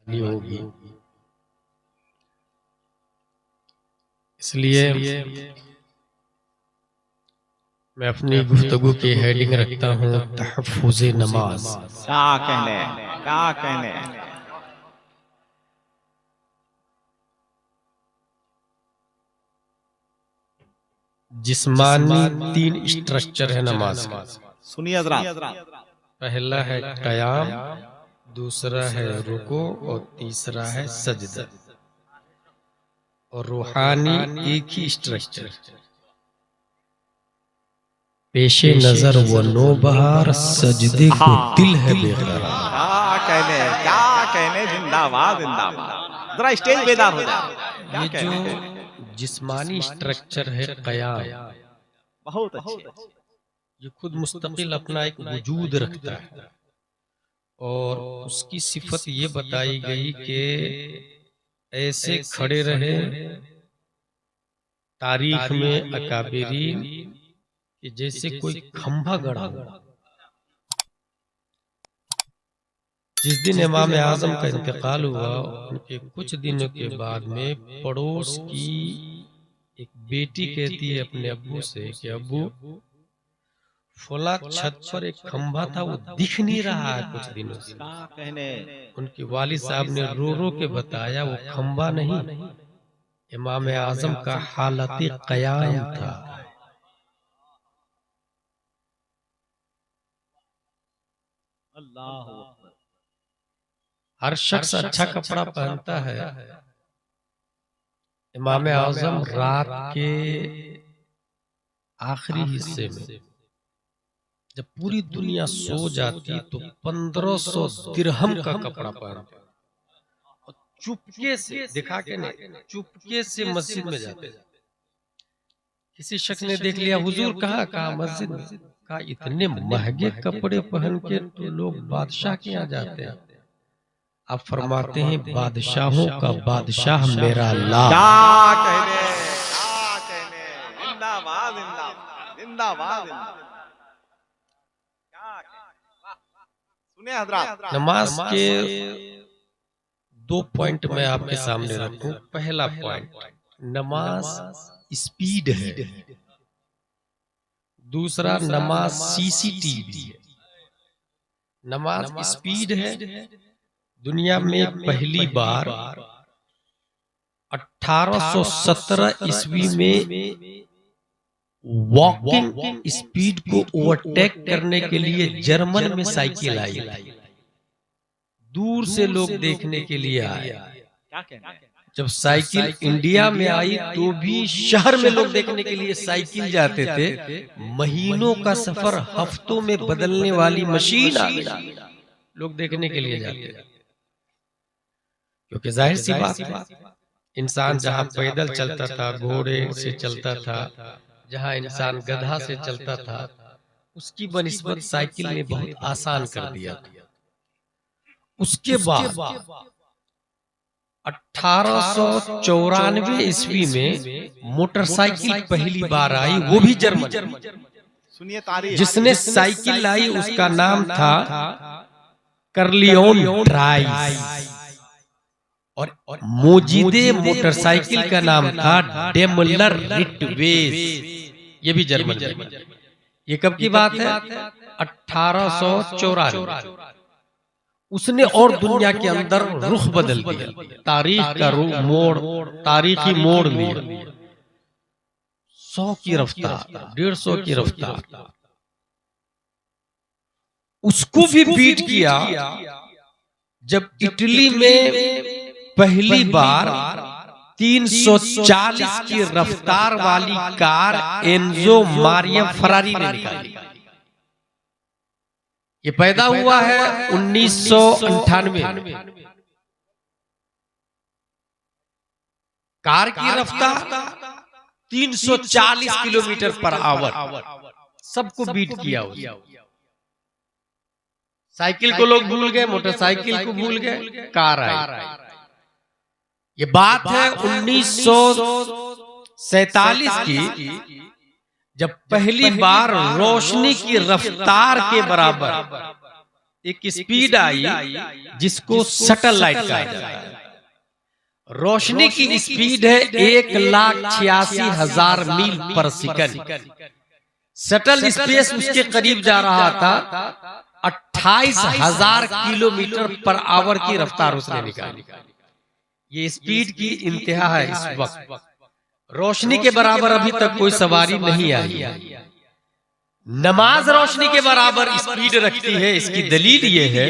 नहीं होगी। इसलिए मैं अपनी गुफ्तगू की हेडिंग रखता हूँ तहफ़्फ़ुज़े नमाज। क्या कहने जिस्मानी 3 स्ट्रक्चर है नमाज का। सुनिए हज़रात, पहला है क़याम, दूसरा है रुकू और तीसरा है सजदा। और रूहानी एक ही स्ट्रक्चर, पेशे नजर वो नौबहार, सजदे को दिल है बेकरार। क्या कहने, जिंदाबाद जिंदाबाद। जरा स्टेज बेदार हो जाए। ये जो जिस्मानी स्ट्रक्चर है क़याम, बहुत अच्छी, ये खुद मुस्तकिल अपना एक वजूद रखता है और उसकी सिफत ये बताई गई कि ऐसे खड़े रहे तारीख में अकाबिरीन कि जैसे कोई खंभा गड़ा हुआ। जिस दिन इमाम आजम का इंतकाल हुआ, उनके कुछ दिनों के बाद में पड़ोस की एक बेटी कहती है अपने अब्बू से कि अब्बू, फला छत पर एक खंभा था, वो दिख नहीं रहा है कुछ दिनों से। कहने उनके वालिद साहब ने रो रो के बताया वो खंभा नहीं, इमाम आजम का हालत क़याम था। अल्लाह, हर शख्स अच्छा कपड़ा पहनता है, इमाम आजम रात के आखिरी हिस्से में जब पूरी दुनिया सो जाती तो 1500 दिरहम का कपड़ा पहनते और चुपके से, दिखा के नहीं, चुपके से मस्जिद में जाते। किसी शख्स ने देख लिया, हुजूर कहाँ मस्जिद में। कहा इतने महंगे कपड़े पहन के तो लोग बादशाह के यहाँ जाते हैं। आप फरमाते हैं बादशाहों का बादशाह मेरा अल्लाह। क्या कहने, जिंदाबाद जिंदाबाद जिंदाबाद। सुने हज़रात, नमाज के 2 पॉइंट मैं आपके सामने रखूं। पहला पॉइंट, नमाज स्पीड है। दूसरा, नमाज सीसीटीवी है। नमाज स्पीड है। दुनिया में पहली बार 1817 ईस्वी में वॉकिंग स्पीड को ओवरटेक करने के लिए जर्मन में साइकिल आई। दूर से लोग देखने के लिए आए। जब साइकिल इंडिया में आई तो भी शहर में लोग देखने के लिए साइकिल जाते थे। महीनों का सफर हफ्तों में बदलने वाली मशीन आ गई, लोग देखने के लिए जाते थे। क्योंकि जाहिर सी बात है, इंसान जहां पैदल चलता था, घोड़े से चलता था, जहां इंसान गधा से चलता था, उसकी बनिस्बत साइकिल ने बहुत आसान कर दिया। उसके बाद 1894 ईस्वी में मोटरसाइकिल पहली बार आई, वो भी जर्मन। सुनिए तारीख, जिसने साइकिल लाई उसका नाम था कर्लियोन ड्राइस और मौजूदे मोटरसाइकिल का नाम था डेमलर रिटवेस, ये भी जर्मन। ये कब की बात है? 1894। उसने और दुनिया के अंदर रुख बदल दिया, तारीख का तारीखी मोड़ लिया। 100 की रफ्तार, 150 की रफ्तार, उसको भी बीट किया जब इटली में पहली बार 340 की रफ्तार वाली कार एनजो मारिया फरारी ने निकाली। ये पैदा हुआ है 1998। कार की रफ्तार 340 किलोमीटर पर आवर, सबको बीट किया। साइकिल को लोग भूल गए, मोटरसाइकिल को भूल गए, कार आई। ये बात है 1947 की, जब पहली बार रोशनी की रफ्तार के बराबर एक स्पीड आई जिसको शटल लाइट कहा जाता है। रोशनी की स्पीड है 1,86,000 मील पर सेकंड। शटल स्पेस उसके करीब जा रहा था 28,000 किलोमीटर पर आवर की रफ्तार उसने निकाली। ये स्पीड की इंतहा है इस वक्त। रोशनी के बराबर अभी तक कोई सवारी नहीं आई है। नमाज रोशनी के बराबर स्पीड रखती है। इसकी दलील ये है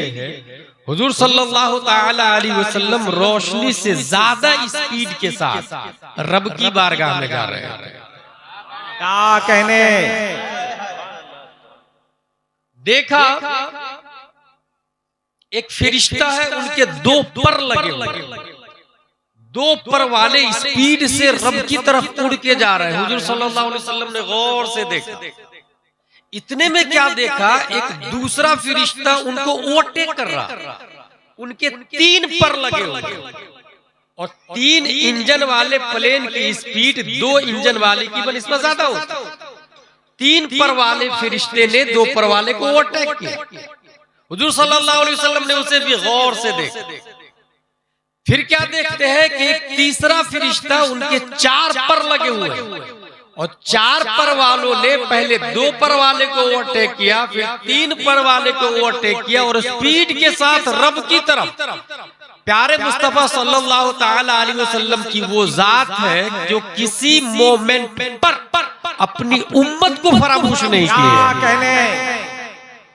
हुजूर सल्लल्लाहु ताला अलैहि वसल्लम रोशनी से ज्यादा स्पीड के साथ रब की बारगाह में जा रहे हैं। क्या कहने, देखा एक फरिश्ता है, उनके 2 पर लगे हुए, 2 पर वाले स्पीड से रब की तरफ उड़ के जा रहे हैं। हुजूर सल्लल्लाहु अलैहि वसल्लम ने गौर से देखा। इतने में क्या देखा, एक दूसरा फरिश्ता उनको ओवरटेक कर रहा। उनके 3 पर लगे हुए और 3 इंजन वाले प्लेन की स्पीड 2 इंजन वाले की बनस्बत ज्यादा होती। 3 पर वाले फरिश्ते ने 2 पर वाले को ओवरटेक किया। हुजूर सल्लल्लाहु अलैहि वसल्लम ने उसे भी गौर से देखा। फिर क्या देखते हैं कि एक तीसरा फरिश्ता उनके 4 पर लगे हुए और 4 पर वालों ने पहले 2 पर वाले को ओवरटेक किया, फिर 3 पर वाले को ओवरटेक किया और स्पीड के साथ रब की तरफ। प्यारे मुस्तफा सल्लल्लाहु ताला अलैहि वसल्लम की वो जात है जो किसी मोमेंट पर अपनी उम्मत को फरामोश नहीं किया।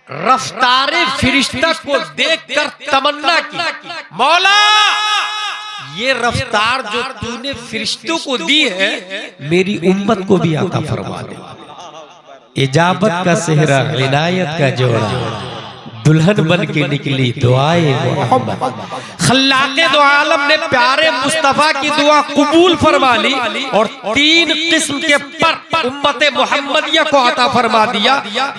रफ्तारे फरिश्ता को देखकर तमन्ना की, मौला ये रफ्तार जो तूने फरिश्तों को दी है मेरी उम्मत को भी अता फरमा दे। इजाबत का सेहरा, इनायत का जोड़ा, दुल्हन बन के निकली दुआए मोहम्मद। खल्लाके दो आलम ने प्यारे मुस्तफा की दुआ कबूल फरमा ली और 3 किस्म के पर उम्मत मोहम्मदिया को अता फरमा दिया।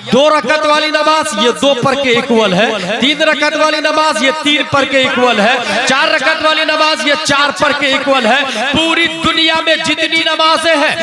2 रकत वाली नमाज ये 2 पर के इक्वल है, 3 रकत वाली नमाज ये 3 पर के इक्वल है, 4 रकत वाली नमाज ये 4 पर के इक्वल है। पूरी दुनिया में जितनी नमाजें हैं,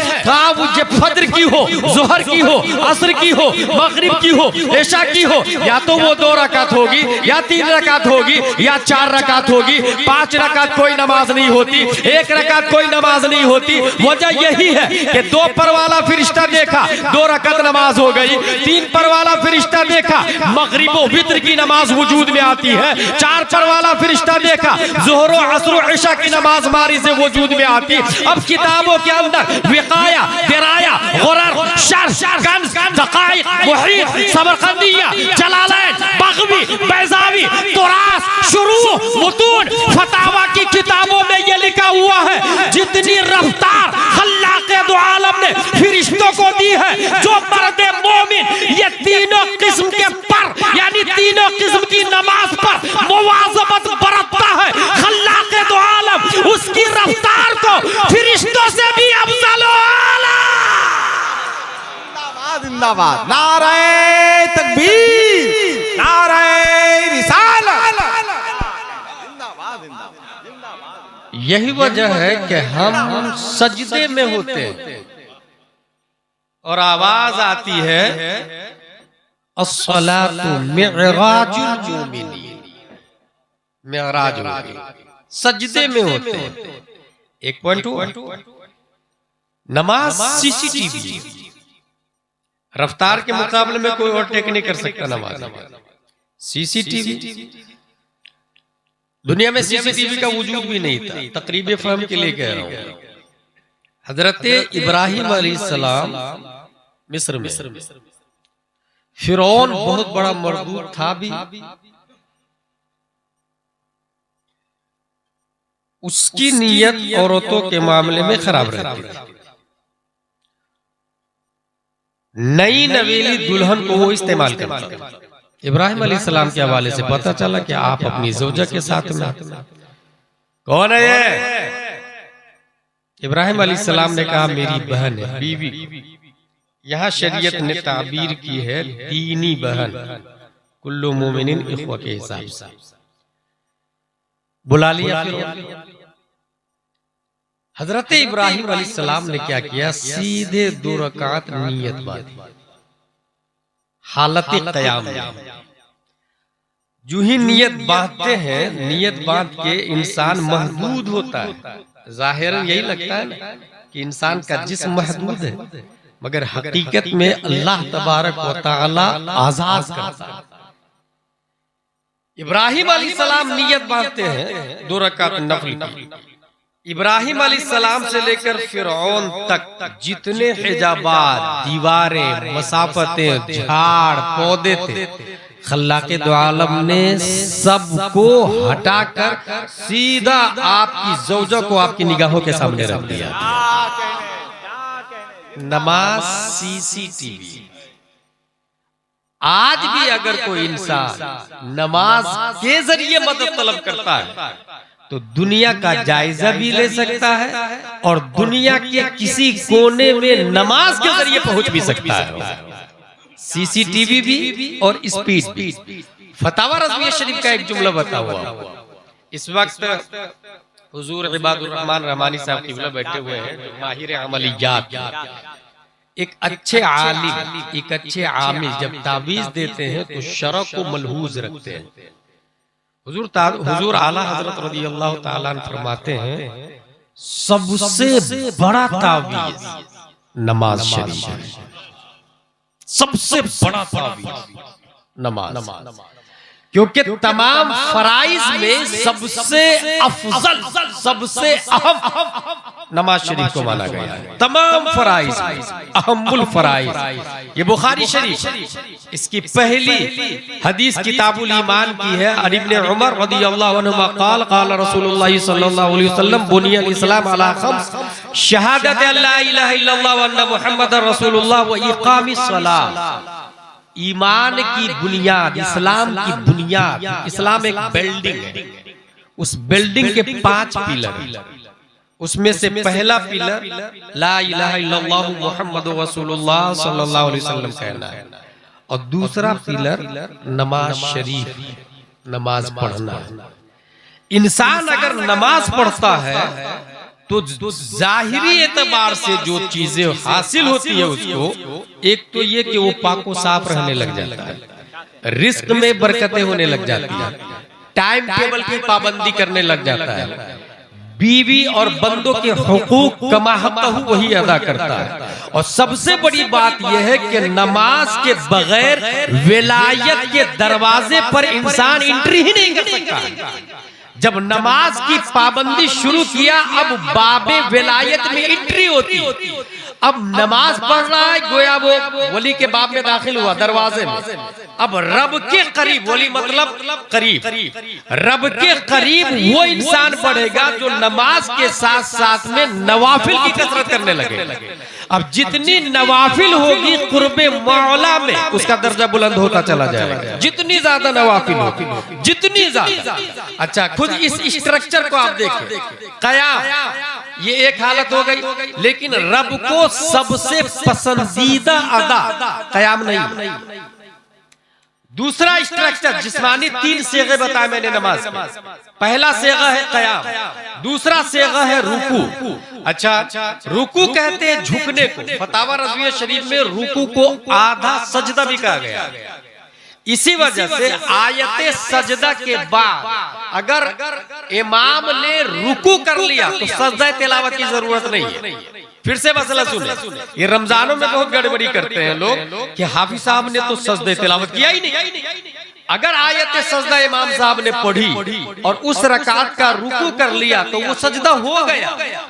वो ये फज्र की हो, जोहर की हो, असर की हो, मगरिब की हो, इशा की हो, या तो वो 2 रकात होगी या 3 रकात होगी या 4 रकात होगी। 5 रकात कोई नमाज नहीं होती, 1 रकात कोई नमाज नहीं होती। वजह यही है कि 2 पर वाला फरिश्ता देखा 2 रकात नमाज हो गई, 3 पर वाला फरिश्ता देखा मगरिब व वित्र की नमाज वजूद में आती है, 4 पर वाला फरिश्ता देखा ज़ोहर व असर व इशा की नमाज मारी से वजूद में आती। अब किताबों के अंदर विकाया, दिराया, गुरर, शर्ह, कंज़, दक़ाइक़, मुहीत, समरकंदिया, जलालैन, बग़वी, बैज़ावी, तुरास, शुरू, मुतून, फतावा की किताबों में यह लिखा हुआ है जितनी रफ्तार खल्लाक़े दो आलम ने फरिश्तों को दी है, जो मर्द मोमिन ये तीनों किस्म के पर यानी तीनों किस्म की नमाज पर मुवाज़बत बरतता है, खल्लाक़े दो आलम उसकी रफ्तार को फरिश्तों से भी अफज़ल आला। जिंदाबाद, नारे तकबीर, नारे रिसालत, जिंदाबाद जिंदाबाद जिंदाबाद। यही वजह है कि हम सजदे में होते हैं और आवाज आती है अस्सलातु मिअराजुल मोमिनीन, मिअराजुल, सजदे में होते हैं। 1.2 नमाज सीसीटीवी, रफ्तार के मुकाबले में कोई ओवरटेक नहीं कर सकता नमाज। सीसीटीवी, दुनिया में सीसीटीवी का वजूद भी नहीं था। तकरीब फहम के लिए कह रहा हूं। हजरत इब्राहिम अलैहिस्सलाम मिस्र में, फिरौन बहुत बड़ा मरदूद था भी, उसकी नीयत औरतों के मामले में खराब रहती थी। नई नवेली दुल्हन को वो इस्तेमाल करता। इब्राहिम अलैहिस्सलाम के हवाले से पता चला कि आप अपनी ज़ौजा के साथ में। कौन है ये? इब्राहिम अलैहिस्सलाम ने कहा मेरी बहन है, बीवी। यहाँ शरीयत ने ताबीर की है दीनी बहन, कुल्लु मोमिनिन इख्वा के हिसाब से। बुला लिया। हजरत इब्राहिम अलैहिस्सलाम ने क्या किया, सीधे 2 रकात नियत बांधी हालत क़याम में। जो ही नियत बांधते हैं, नियत बांध के इंसान महदूद होता है। जाहिरन यही लगता है ना कि इंसान का जिस्म महदूद है, मगर हकीकत में अल्लाह तबारक व तआला आजाद करता है। इब्राहिम अलैहिस्सलाम नियत बांधते हैं 2 रकात नफल की। इब्राहिम अलैहिस्सलाम से लेकर फिरौन तक जितने हिजाबात, दीवारें, मसाफतें, झाड़ पौधे थे, खल्लाके दो आलम ने सबको हटाकर सीधा आपकी ज़ौजा को आपकी निगाहों के सामने रख दिया। नमाज सीसीटीवी। आज भी अगर कोई इंसान नमाज के जरिए मदद तलब करता है तो दुनिया का जायजा भी ले सकता है और दुनिया के किसी कोने में नमाज के जरिए पहुंच भी सकता है। सीसीटीवी भी और स्पीड भी। फतावा रज़विया शरीफ का एक जुमला बता हुआ। इस वक्त हुजूर इबादुर रहमान रहमानी साहब किबला बैठे हुए हैं, माहिर अमलियात। एक अच्छे आलिम, एक अच्छे आमिल जब तावीज देते हैं तो शरअ को मलहूज रखते हैं। हुजूर आला हजरत रज़ियल्लाहु ताला अन्हु फरमाते हैं, सबसे बड़ा तावीज नमाज शरीफ है। सबसे बड़ा तावीज नमाज, क्योंकि तमाम फराइज में सबसे अफजल, सबसे अहम नमाज शरीफ को माना गया है। तमाम फराइज अहमुल फराइज। ये बुखारी शरीफ इसकी पहली हदीस किताबुल ईमान की है। इब्न उमर रज़ियल्लाहु अन्हुमा क़ाल क़ाल रसूलुल्लाह सल्लल्लाहु अलैहि वसल्लम बुनियल इस्लाम अला खम्स शहादत अल्ला इलाहा इल्लल्लाह व अन्ना मुहम्मदर रसूलुल्लाह व इक़ामिस सलाह। ईमान की बुनियाद, इस्लाम की बुनियाद। इस्लाम एक बिल्डिंग है, उस बिल्डिंग के 5 पिलर। उसमें से पहला पिलर ला इलाहा इल्लल्लाह मुहम्मदुर रसूलुल्लाह सल्लल्लाहु अलैहि वसल्लम कहना है, और दूसरा पिलर नमाज शरीफ, नमाज पढ़ना। इंसान अगर नमाज पढ़ता है तो जाहिरी एतबार से जो चीजें हासिल होती है उसको, एक तो ये कि वो पाको साफ रहने लग जाता है, रिस्क में बरकतें होने लग जाती है, टाइम टेबल की पाबंदी करने लग जाता है, बीवी और बंदों के हुकूक कमा हक़हू वही अदा करता है। और सबसे बड़ी बात यह है कि नमाज के बगैर विलायत के दरवाजे पर इंसान एंट्री ही नहीं कर सकता। जब नमाज की पाबंदी शुरू किया, अब बाबे विलायत में एंट्री होती। अब नमाज पढ़ रहा है, गोया वो वली के बाब में दाखिल हुआ दरवाजे में। अब रब के करीब, वली मतलब करीब, रब के करीब वो इंसान बढ़ेगा जो नमाज के साथ साथ में नवाफिल की कसरत करने लगे। अब जितनी नवाफिल होगी कुर्बे मौला में उसका दर्जा बुलंद होता चला जाएगा। जितनी ज्यादा नवाफिल होगी, जितनी ज्यादा। अच्छा, खुद इस स्ट्रक्चर को आप देखें। क़याम ये एक हालत हो गई, लेकिन रब को सबसे पसंदीदा अदा क़याम नहीं। दूसरा स्ट्रक्चर जिस्मानी 3 सेगे बताए मैंने नमाज। पहला सेगा है क़याम, दूसरा सेगा है रुकू। अच्छा, रुकू कहते हैं झुकने को। फतावा रज़विया शरीफ में रुकू को आधा सजदा भी कहा गया। इसी वजह से आयते सजदा के बाद अगर इमाम ने रुकू कर लिया तो सजदा तिलावत की जरूरत नहीं है। फिर से मसला सुने, ये रमजानों में बहुत गड़बड़ी करते हैं लोग कि हाफिज साहब ने तो सजदे तिलावत किया ही नहीं। अगर आयत सजदा इमाम साहब ने पढ़ी और उस रकात का रुकू कर लिया तो वो सजदा हो गया,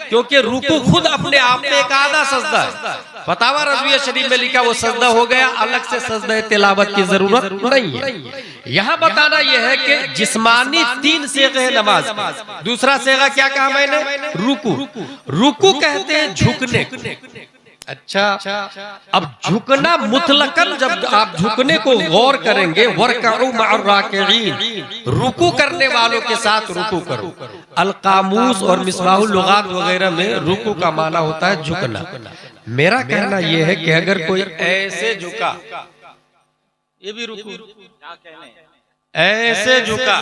क्योंकि रुकू खुद अपने आप में एक आधा सजदा है। फतावा रज़विया शरीफ में लिखा वो सजदा हो गया, अलग से सजदा तिलावत की जरूरत नहीं है। यहाँ बताना यह है कि जिस्मानी 3 सेगे है नमाज। दूसरा सेगा क्या कहा मैंने? रुकू। रुकू कहते हैं झुकने को। अच्छा, अब झुकना मुतलकन, जब आप झुकने को गौर करेंगे, वरकऊ मअर राकिईन, रुकू करने वालों के साथ रुकू करो। अल-कामूस और मिसबाहुल लुगात वगैरह में रुकू का माना होता है झुकना। मेरा कहना यह है कि अगर कोई ऐसे झुका, ये भी रुकू, ऐसे झुका,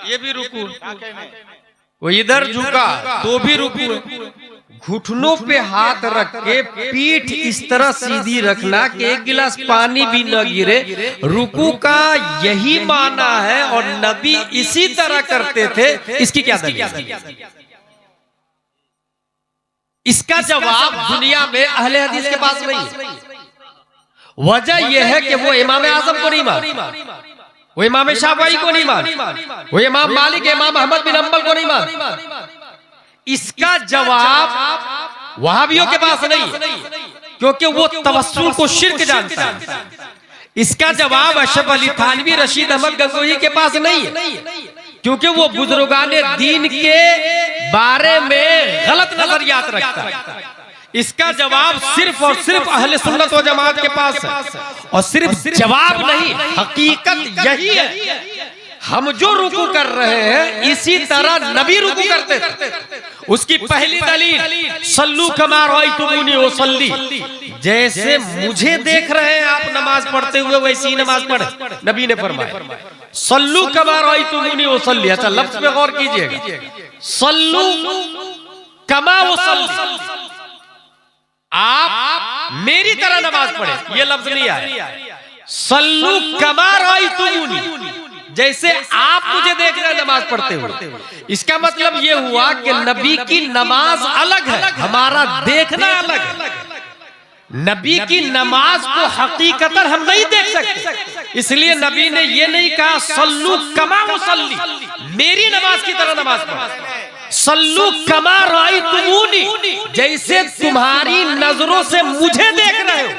ये भी रुकू, वो इधर झुका तो भी रुकू, घुटनों पे हाथ रख के पीठ इस तरह सीधी रखना कि एक गिलास पानी भी न गिरे, रुकू का यही माना है और नबी इसी तरह करते थे। इसकी क्या दलील? इसका जवाब दुनिया में अहले हदीस के पास नहीं। वजह यह है कि वो इमाम आजम को नहीं मान, वो इमाम शाफई को नहीं मान, वो इमाम मालिक, इमाम अहमद बिन हंबल को नहीं मान। इसका जवाब वहाबियों के पास नहीं, क्योंकि वो तवस्सुल को शिर्क जानता है। इसका जवाब अशरफ अली थानवी, रशीद अहमद गंगोही के पास नहीं है, क्योंकि वो बुजुर्गाने दीन के बारे में गलत नजरियात रखता है। इसका जवाब सिर्फ और सिर्फ अहले सुन्नत व जमात के पास है, और सिर्फ जवाब नहीं, हकीकत यही है। हम जो रुकू कर रहे हैं इसी तरह नबी रुकू करते थे। उसकी पहली दलील, सल्लू कमा रअयतुमूनी उसल्ली, जैसे मुझे देख रहे हैं आप नमाज पढ़ते हुए वैसी ही नमाज पढ़े, नबी ने फरमाया। सल्लू कमा रअयतुमूनी उसल्ली, अच्छा लफ्ज पे गौर कीजिएगा, सल्लू कमा उसल्ली, आप मेरी तरह नमाज पढ़े, ये लफ्ज नहीं आया। सल्लू कमा रअयतुमूनी, जैसे आप मुझे देख रहे हैं नमाज पढ़ते हुए। इसका मतलब ये हुआ कि नबी की नमाज अलग है, हमारा देखना अलग है। नबी की नमाज को हकीकतन हम नहीं देख सकते, इसलिए नबी ने ये नहीं कहा सल्लू कमा वसल्ली, मेरी नमाज की तरह नमाज पढ़ो। सल्लू कमा रअयतुमूनी, जैसे तुम्हारी नजरों से मुझे देख रहे हो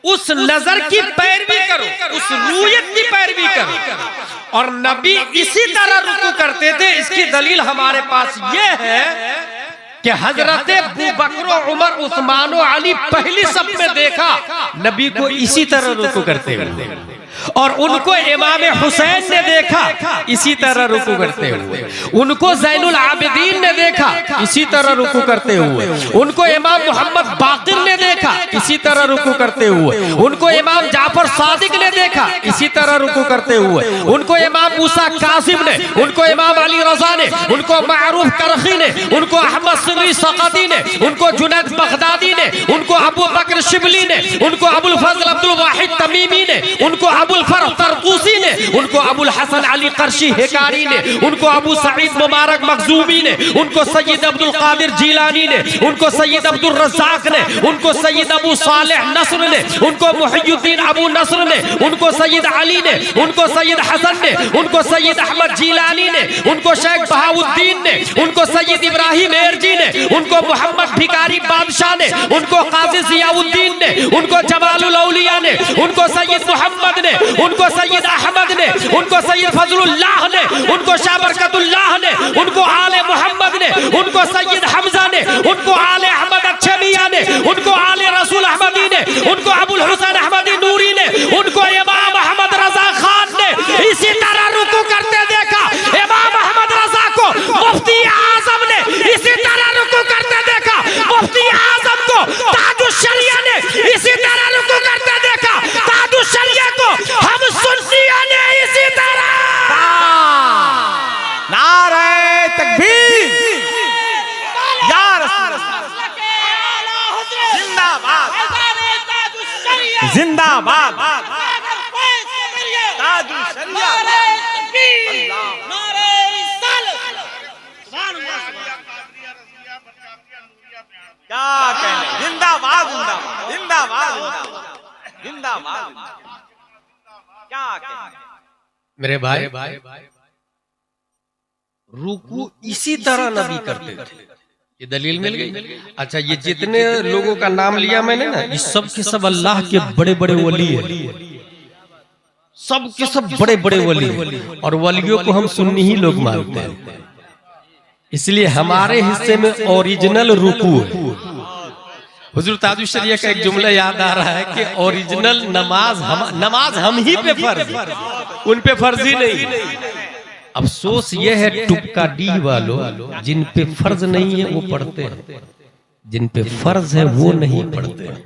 उस नजर की पैरवी करो, उस रूयत की पैरवी करो। और नबी इसी तरह रुकू करते थे। इसकी दलील हमारे पास यह है कि हजरत अबू बकर, उमर, उस्मान और अली पहली सब में देखा नबी को इसी तरह रुकू करते हुए, और उनको इमाम हुसैन ने देखा इसी तरह रुकू करते हुए, उनको ज़ैनुल आबिदीन ने देखा इसी तरह रुकू करते हुए, उनको इमाम मोहम्मद बाकिर ने देखा इसी तरह रुकू करते हुए, उनको इमाम जाफर सादिक ने देखा इसी तरह रुकू करते हुए, उनको इमाम मूसा कासिम ने, उनको इमाम अली रज़ा ने, उनको मारूफ करखी ने, उनको अहमद सिरी सक़ती ने, उनको जुनैद बगदादी ने, उनको अबू बकर शिबली ने, उनको अबुल फजल अब्दुल वाहिद तमीमी ने, उनको अबुल फरह तरतूसी ने, उनको अबुल हसन अली कर्शी हिकारी ने, उनको अबू सईद मुबारक मखजूमी ने, उनको सैयद अब्दुल कादिर जीलानी ने, उनको सैयद अब्दुल रज़्ज़ाक ने, उनको सैयद अबू सालेह नस्र ने, उनको मुहियुद्दीन अबू नस्र ने, उनको सैयद अली ने, उनको सैयद हसन ने, उनको सैयद अहमद जीलानी ने, उनको शेख बहाउद्दीन ने, उनको सैयद इब्राहिम एरजी ने, उनको मोहम्मद भिकारी बादशाह ने, उनको काजी ज़ियाउद्दीन ने, उनको जमालुल औलिया ने, उनको सैयद मोहम्मद ने, उनको सैयद अहमद ने, उनको सैयद फजलुल्लाह ने, उनको शाह बरकतुल्लाह ने, उनको आले मोहम्मद ने, उनको सैयद हमजा ने, उनको आले अहमद अच्छे मियां ने, उनको आले रसूल अहमदी ने, उनको अबुल हुसैन अहमदी नूरी ने, उनको इमाम अहमद रजा खान ने इसी तरह रुकू करते देखा। इमाम अहमद रजा को मुफ्ती आजम ने इसी तरह रुकू करते देखा। मुफ्ती आजम को ताजुश शरिया ने इसी तरह रुकू करते देखा। ताजुश शरिया को हम सुन्नियों ने इसी तरह। नारे तकबीर, या रसूल जिंदाबाद, जिंदाबाद, ताजुश शरिया, क्या कहने, जिंदाबाद, जिंदाबाद, जिंदाबाद, जिंदाबाद, क्या कहने। मेरे भाई, रुकू इसी तरह नबी करते थे, ये दलील मिल गई। अच्छा, ये जितने लोगों का नाम लिया मैंने ना, ये सब के सब अल्लाह के बड़े बड़े वली हैं, सब के सब बड़े बड़े वली हैं, और वलियों को हम सुन्नी ही लोग मानते हैं। इसलिए हमारे हिस्से में ओरिजिनल रुकू है। हुजूर ताजुश शरिया का एक जुमला याद आ रहा है कि ओरिजिनल नमाज हम ही पे फर्ज है, उन पे फर्ज ही नहीं। अफसोस ये है टुक्का डी वालों, जिन पे फर्ज नहीं है वो पढ़ते हैं, जिन पे फर्ज है वो नहीं पढ़ते हैं।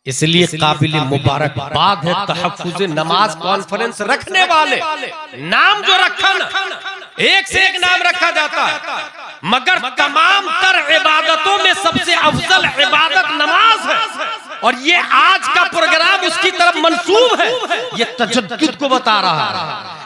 इसलिए काबिल मुबारकबाद है तहफ्फुज़ नमाज कॉन्फ्रेंस रखने वाले। नाम जो रखा ना, एक से एक नाम रखा जाता है, मगर तमाम तर अफजल इबादत नमाज है और ये आज का प्रोग्राम उसकी तरफ मंसूब है। ये तजद्दुद को बता रहा है,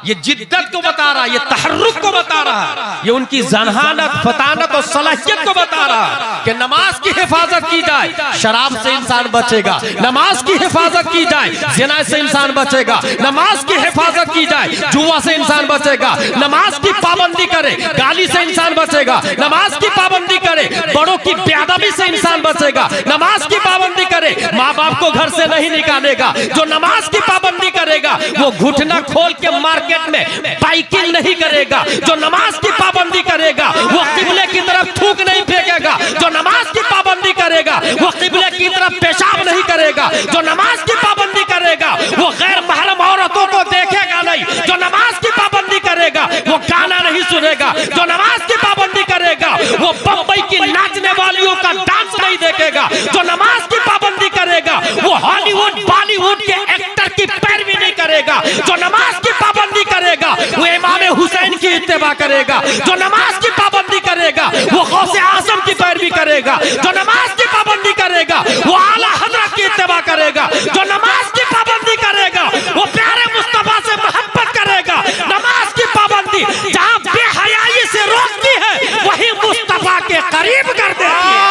ये जिद्दत को बता रहा है, ये तहर्रुक को बता रहा है, ये उनकी ज़नहानत, फतानत और सलाहियत को बता रहा है कि नमाज की हिफाजत की जाए, शराब से इंसान बचेगा। नमाज की हिफाजत की जाए, ज़िना से इंसान बचेगा। नमाज की हिफाजत की जाए, जुआ से इंसान बचेगा। नमाज की पाबंदी करे, गाली से इंसान बचेगा। नमाज की पाबंदी करे, बड़ों की बेअदबी से इंसान बचेगा। नमाज की पाबंदी करे, माँ बाप को घर से नहीं निकालेगा। जो नमाज की पाबंदी करेगा वो घुटना खोल के मार्केट में बाइकिंग नहीं करेगा। जो नमाज की पाबंदी करेगा वो किबले की तरफ थूक नहीं फेंकेगा। जो नमाज की पाबंदी करेगा वो किबले की तरफ पेशाब नहीं करेगा। जो नमाज की पाबंदी करेगा वो गैर महरम औरतों को देखेगा नहीं। जो नमाज की पाबंदी करेगा वो गाना नहीं सुनेगा। जो नमाज की पाबंदी करेगा वो बम्बई की नाचने वालियों का डांस नहीं देखेगा। जो नमाज की पाबंदी करेगा वो हॉलीवुड बॉलीवुड के एक्टर की पैरवी नहीं करेगा। जो नमाज की पाबंदी करेगा वो इमाम हुसैन की इत्तेबा करेगा। जो नमाज की पाबंदी करेगा वो गौसे आजम की पैरवी करेगा। जो नमाज की पाबंदी करेगा वो आला हजरत की इत्तेबा करेगा। जो नमाज की पाबंदी करेगा वो प्यारे मुस्तफा से मोहब्बत करेगा। नमाज की पाबंदी जहां बेहयाई से रोकती है वही मुस्तफा के करीब कर देती है।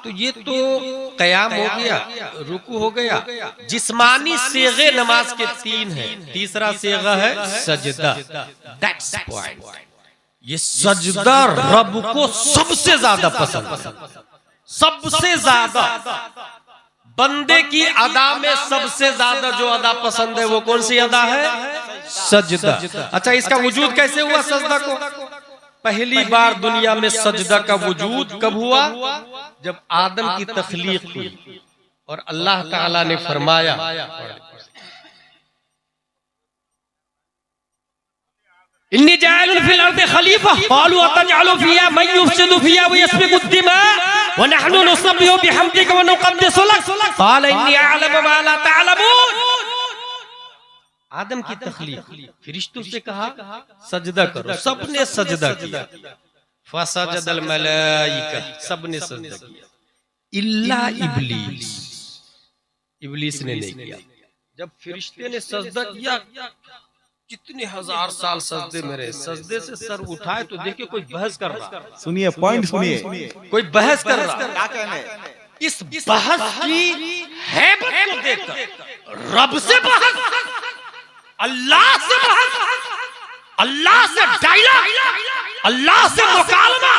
तो ये तो कयाम हो गया, रुकू हो गया। जिस्मानी सेगे नमाज के 3 हैं। तीसरा सेगा है सजदा। That's point. ये सजदा रब को सबसे ज्यादा पसंद, सबसे ज्यादा बंदे की अदा में सबसे ज्यादा जो अदा पसंद है वो कौन सी अदा है? सजदा। अच्छा, इसका वजूद कैसे हुआ सजदा को? पहली बार दुनिया में सजदा का वजूद कब हुआ? जब आदम की तख्लीक हुई और अल्लाह ताला ने फरमाया, इन्नी जाइलुन फिल अर्दि खलीफा क़ालू अतजअलु फिहा मन युफ़सिदु फिहा व यस्फिकु दिमा व नहनु नुसब्बिहु बिहम्दिका व नुक़द्दिसु लक क़ाल इन्नी अअलमु मा ला तअलमून। आदम की तख्लीक, फरिश्तों से कहा सजदा करो, सबने सजदा किया। फसजदल मलाइका, सबने सजदा किया इल्ला इब्लीस, इब्लीस ने नहीं किया। जब फरिश्ते ने सजदा किया, कितने हजार साल सजदे में रहे, सजदे से सर उठाए तो देखिए कोई बहस कर रहा। सुनिए पॉइंट सुनिए, कोई बहस कर रहा। क्या कहने? इस बहस की हैबत को देखकर रब से बहस, अल्लाह से बहस, अल्लाह से डायलॉग, अल्लाह से मुकालमा,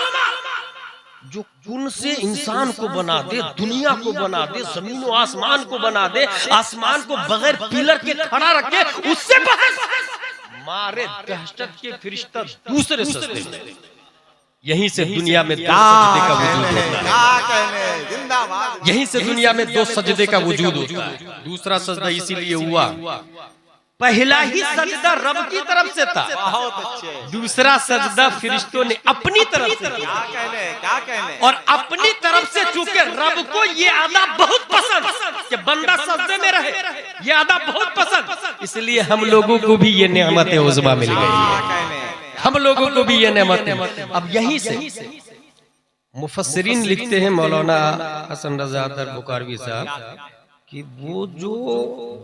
जो कुन से इंसान को बना दे, दुनिया को बना दे, जमीन और आसमान को बना दे, आसमान को बगैर पिलर के खड़ा रखे, उससे बहस। मारे दहशत के फरिश्ता दूसरे सजदे में। यहीं से दुनिया में 2 सजदे का वजूद होता है। यहीं से दुनिया में 2 सजदे का वजूद होता है। दूसरा सजदा इसीलिए हुआ, पहला ही सजदा रब की तरफ से था, बहुत अच्छे। दूसरा सजदा फरिश्तों ने अपनी तरफ से किया। क्या कहने? और अपनी तरफ से चूंकि रब को ये अदा बहुत पसंद कि बंदा सजदे में रहे, ये अदा बहुत पसंद, इसलिए हम लोगों को भी ये नेमत उज़्मा मिल गई है। हम लोगों को भी ये नेमत। अब यहीं से मुफस्सिरीन लिखते हैं, मौलाना हसन रज़ा दर बुखारवी साहब, कि वो जो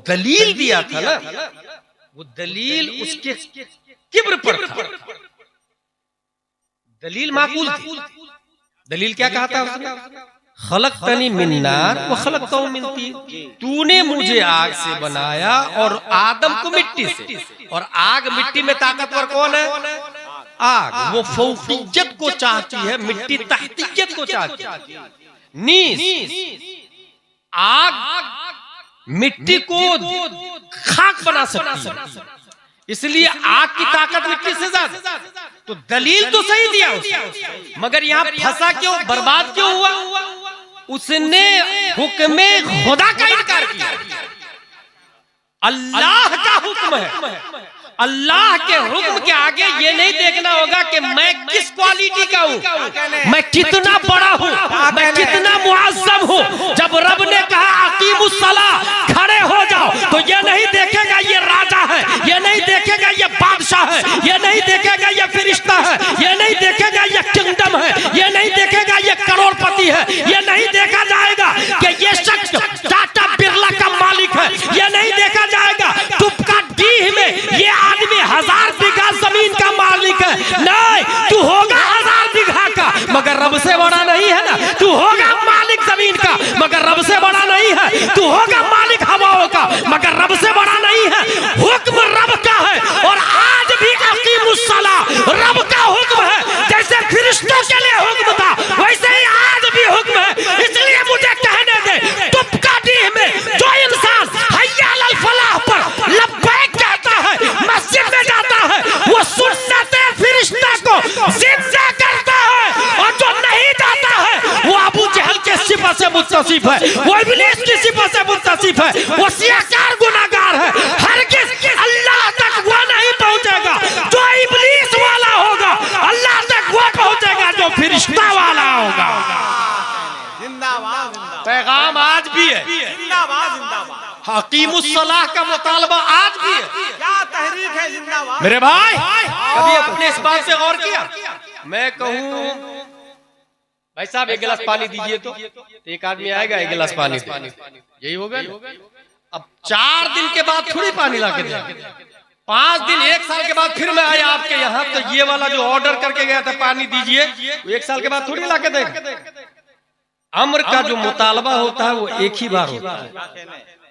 दलील दिया था ना, वो दलील उसके किब्र पर था। दलील माकूल थी। दलील क्या कहा था उसने? खलक़तनी मिन नार व खलक़तहु मिन तीन, तूने मुझे आग से बनाया और आदम को मिट्टी से। और आग मिट्टी में ताकतवर कौन है? आग। वो फौकियत को चाहती है, मिट्टी तहतियत को चाहती है। नीस, आग मिट्टी को खाक बना सकती है, इसलिए आग की ताकत मिट्टी से ज्यादा। तो दलील तो सही दिया उसने, मगर यहाँ फंसा क्यों, बर्बाद क्यों हुआ? उसने हुक्म खुदा का इनकार किया। अल्लाह का हुक्म है, अल्लाह के हुक्म के आगे ये नहीं देखना होगा कि मैं किस क्वालिटी का हूँ, मैं कितना बड़ा हूँ, मैं कितना मुअज़्ज़म हूँ। जब रब ने कहा अकीमुस सलाह, खड़े हो जाओ, तो ये नहीं देखेगा ये राजा है, ये नहीं देखेगा ये बादशाह है, ये नहीं देखेगा ये ये नहीं देखा जाएगा कि ये शख्स टाटा बिरला का मालिक है, ये नहीं देखा जाएगा तुपका डीह में ये आदमी 1000 बीघा जमीन का मालिक है। नहीं, तू होगा 1000 बीघा का मगर रब से बड़ा नहीं है ना। तू होगा मालिक जमीन का मगर रब से बड़ा नहीं है। तू होगा मालिक हवाओं का मगर रब से बड़ा नहीं है। हुक्म रब का है और आज भी अकीमुस्सलाह रब का हुक्म है। जैसे फरिश्तों के लिए हुक्म था वैसे ही आज भी हुक्म है। इसलिए मुझे कहने दे, तुपका डीह में जो इंसान हय्या अलल फलाह पर लब्बैक कहता है, मस्जिद में जाता है, वो सुन्नते फरिश्ता को जिंदा करता है। और जो नहीं जाता है वो अबू जहल के सिफत से मुत्तसिफ है, वो इब्लीस की सिफत से मुत्तसिफ है, वो सियाकार गुनाहगार है। हरगिज़ अल्लाह तक वो नहीं पहुंचेगा जो इब्लीस वाला होगा, अल्लाह तक वो पहुंचेगा जो फरिश्ता वाला होगा। जिंदाबाद पैगाम आज भी है, जिंदाबाद जिंदाबाद। हकीमुस्सलाह का मुतालबा आज भी है। क्या तहरीक है जिंदाबाद। मेरे भाई कभी अपने इस बात से गौर किया? मैं कहूं भाई साहब एक गिलास पानी दीजिए, तो एक आदमी आएगा एक गिलास पानी दे, यही होगा ना? अब 4 दिन के बाद थोड़ी पानी ला के दे, 5 दिन 1 साल के बाद फिर मैं आया आपके यहाँ, तो ये वाला जो ऑर्डर करके गया था पानी दीजिए, 1 साल के बाद थोड़ी ला के देगा। अम्र का जो मुतालबा होता है वो एक ही बार होता है।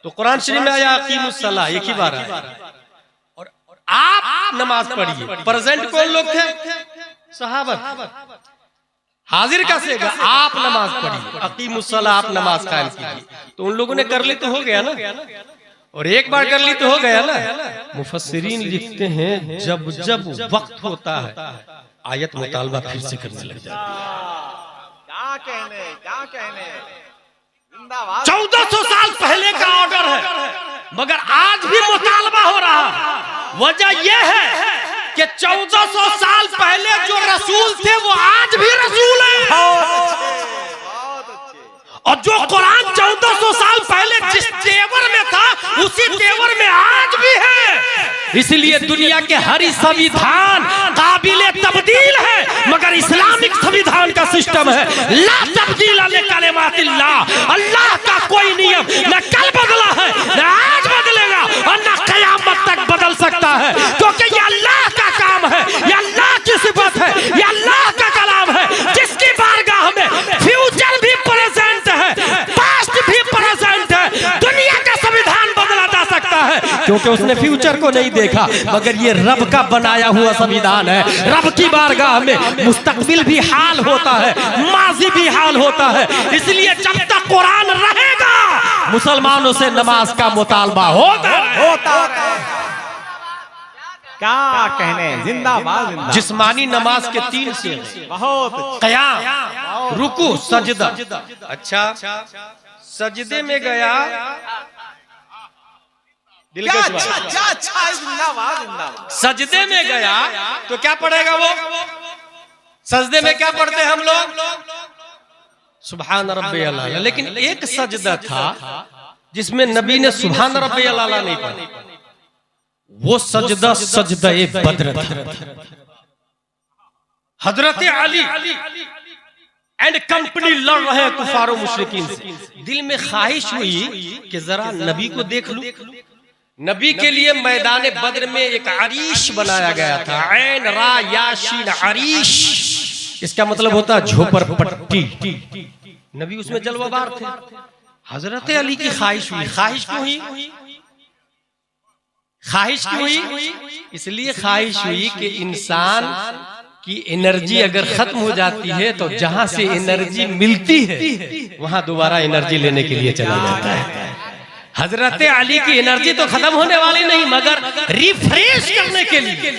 तो कुरान शरीफ में आया अकीमुस्सलाह एक ही बार आया। और आप नमाज पढ़िए। प्रेजेंट कौन लोग थे? सहाबा। हाजिर का से आप नमाज पढ़िए, अकीमुस्सलाह आप नमाज कायम कीजिए। तो उन लोगों ने कर ली तो हो गया ना, और एक बार कर ली तो हो गया ना। मुफस्सिरीन लिखते हैं जब जब वक्त होता है आयत मुतालबा फिर से करने लग जाता है। क्या कहने जिंदाबाद। 1400 साल पहले का ऑर्डर है मगर आज भी मुतालबा हो रहा। वजह यह है कि 1400 साल पहले जो रसूल थे वो आज भी रसूल हैं, और जो कुरान 1400 साल पहले जिस तेवर में था उसी तेवर में आज भी है। इसलिए दुनिया के हर संविधान काबिले तब्दील है मगर इस्लामिक संविधान का सिस्टम है ला तब्दील लिकलिमातिल्लाह। अल्लाह का कोई नियम न कल बदला है न आज बदलेगा और न कयामत तक बदल सकता है, क्योंकि ये अल्लाह का काम है, ये अल्लाह की सिफत है, ये अल्लाह का कलाम है जिसकी बारगाह में फ्यूचर भी प्रेजेंट है, पास्ट भी प्रेजेंट है। दुनिया का संविधान बदला जा सकता है क्योंकि उसने फ्यूचर को नहीं देखा, मगर ये रब का बनाया हुआ संविधान है। रब की बारगाह में मुस्तकबिल भी हाल होता है, माजी भी हाल होता है। इसलिए जब तक कुरान रहेगा मुसलमानों से नमाज का मुतालबा होता क्या कहने जिंदाबाद जिंदाबाद। जिस्मानी नमाज के 3 से बहुत क़याम, रुकू, सजदा। अच्छा, सजदे में गया दिल के जिंदाबाद जिंदाबाद। सजदे में गया तो क्या पढ़ेगा वो? सजदे में क्या पढ़ते हम लोग? सुभान रब्बियल आला। लेकिन एक सजदा था जिसमें नबी ने सुभान रब्बियल आला नहीं पढ़ा। वो सजदा सजदा-ए बद्र था। हजरत अली एंड कंपनी लड़ रहे हैं कुफारो मुशरिकीन से। दिल में ख्वाहिश हुई कि जरा नबी को देख लूं। नबी के लिए मैदान बद्र में एक अरीश बनाया गया था, ऐन रा याशीन अरीश। इसका मतलब होता है झोपड़ पट्टी। नबी उसमें जलवाबार थे। हजरत अली की ख्वाहिश हुई। ख्वाहिश क्यों हुई? ख्वाहिश क्यों हुई? इसलिए ख्वाहिश हुई कि इंसान की एनर्जी अगर खत्म हो जाती है तो जहां से एनर्जी मिलती है वहां दोबारा एनर्जी लेने के लिए चला जाता है। हजरत अली की एनर्जी तो खत्म होने वाली नहीं, मगर रिफ्रेश करने के लिए,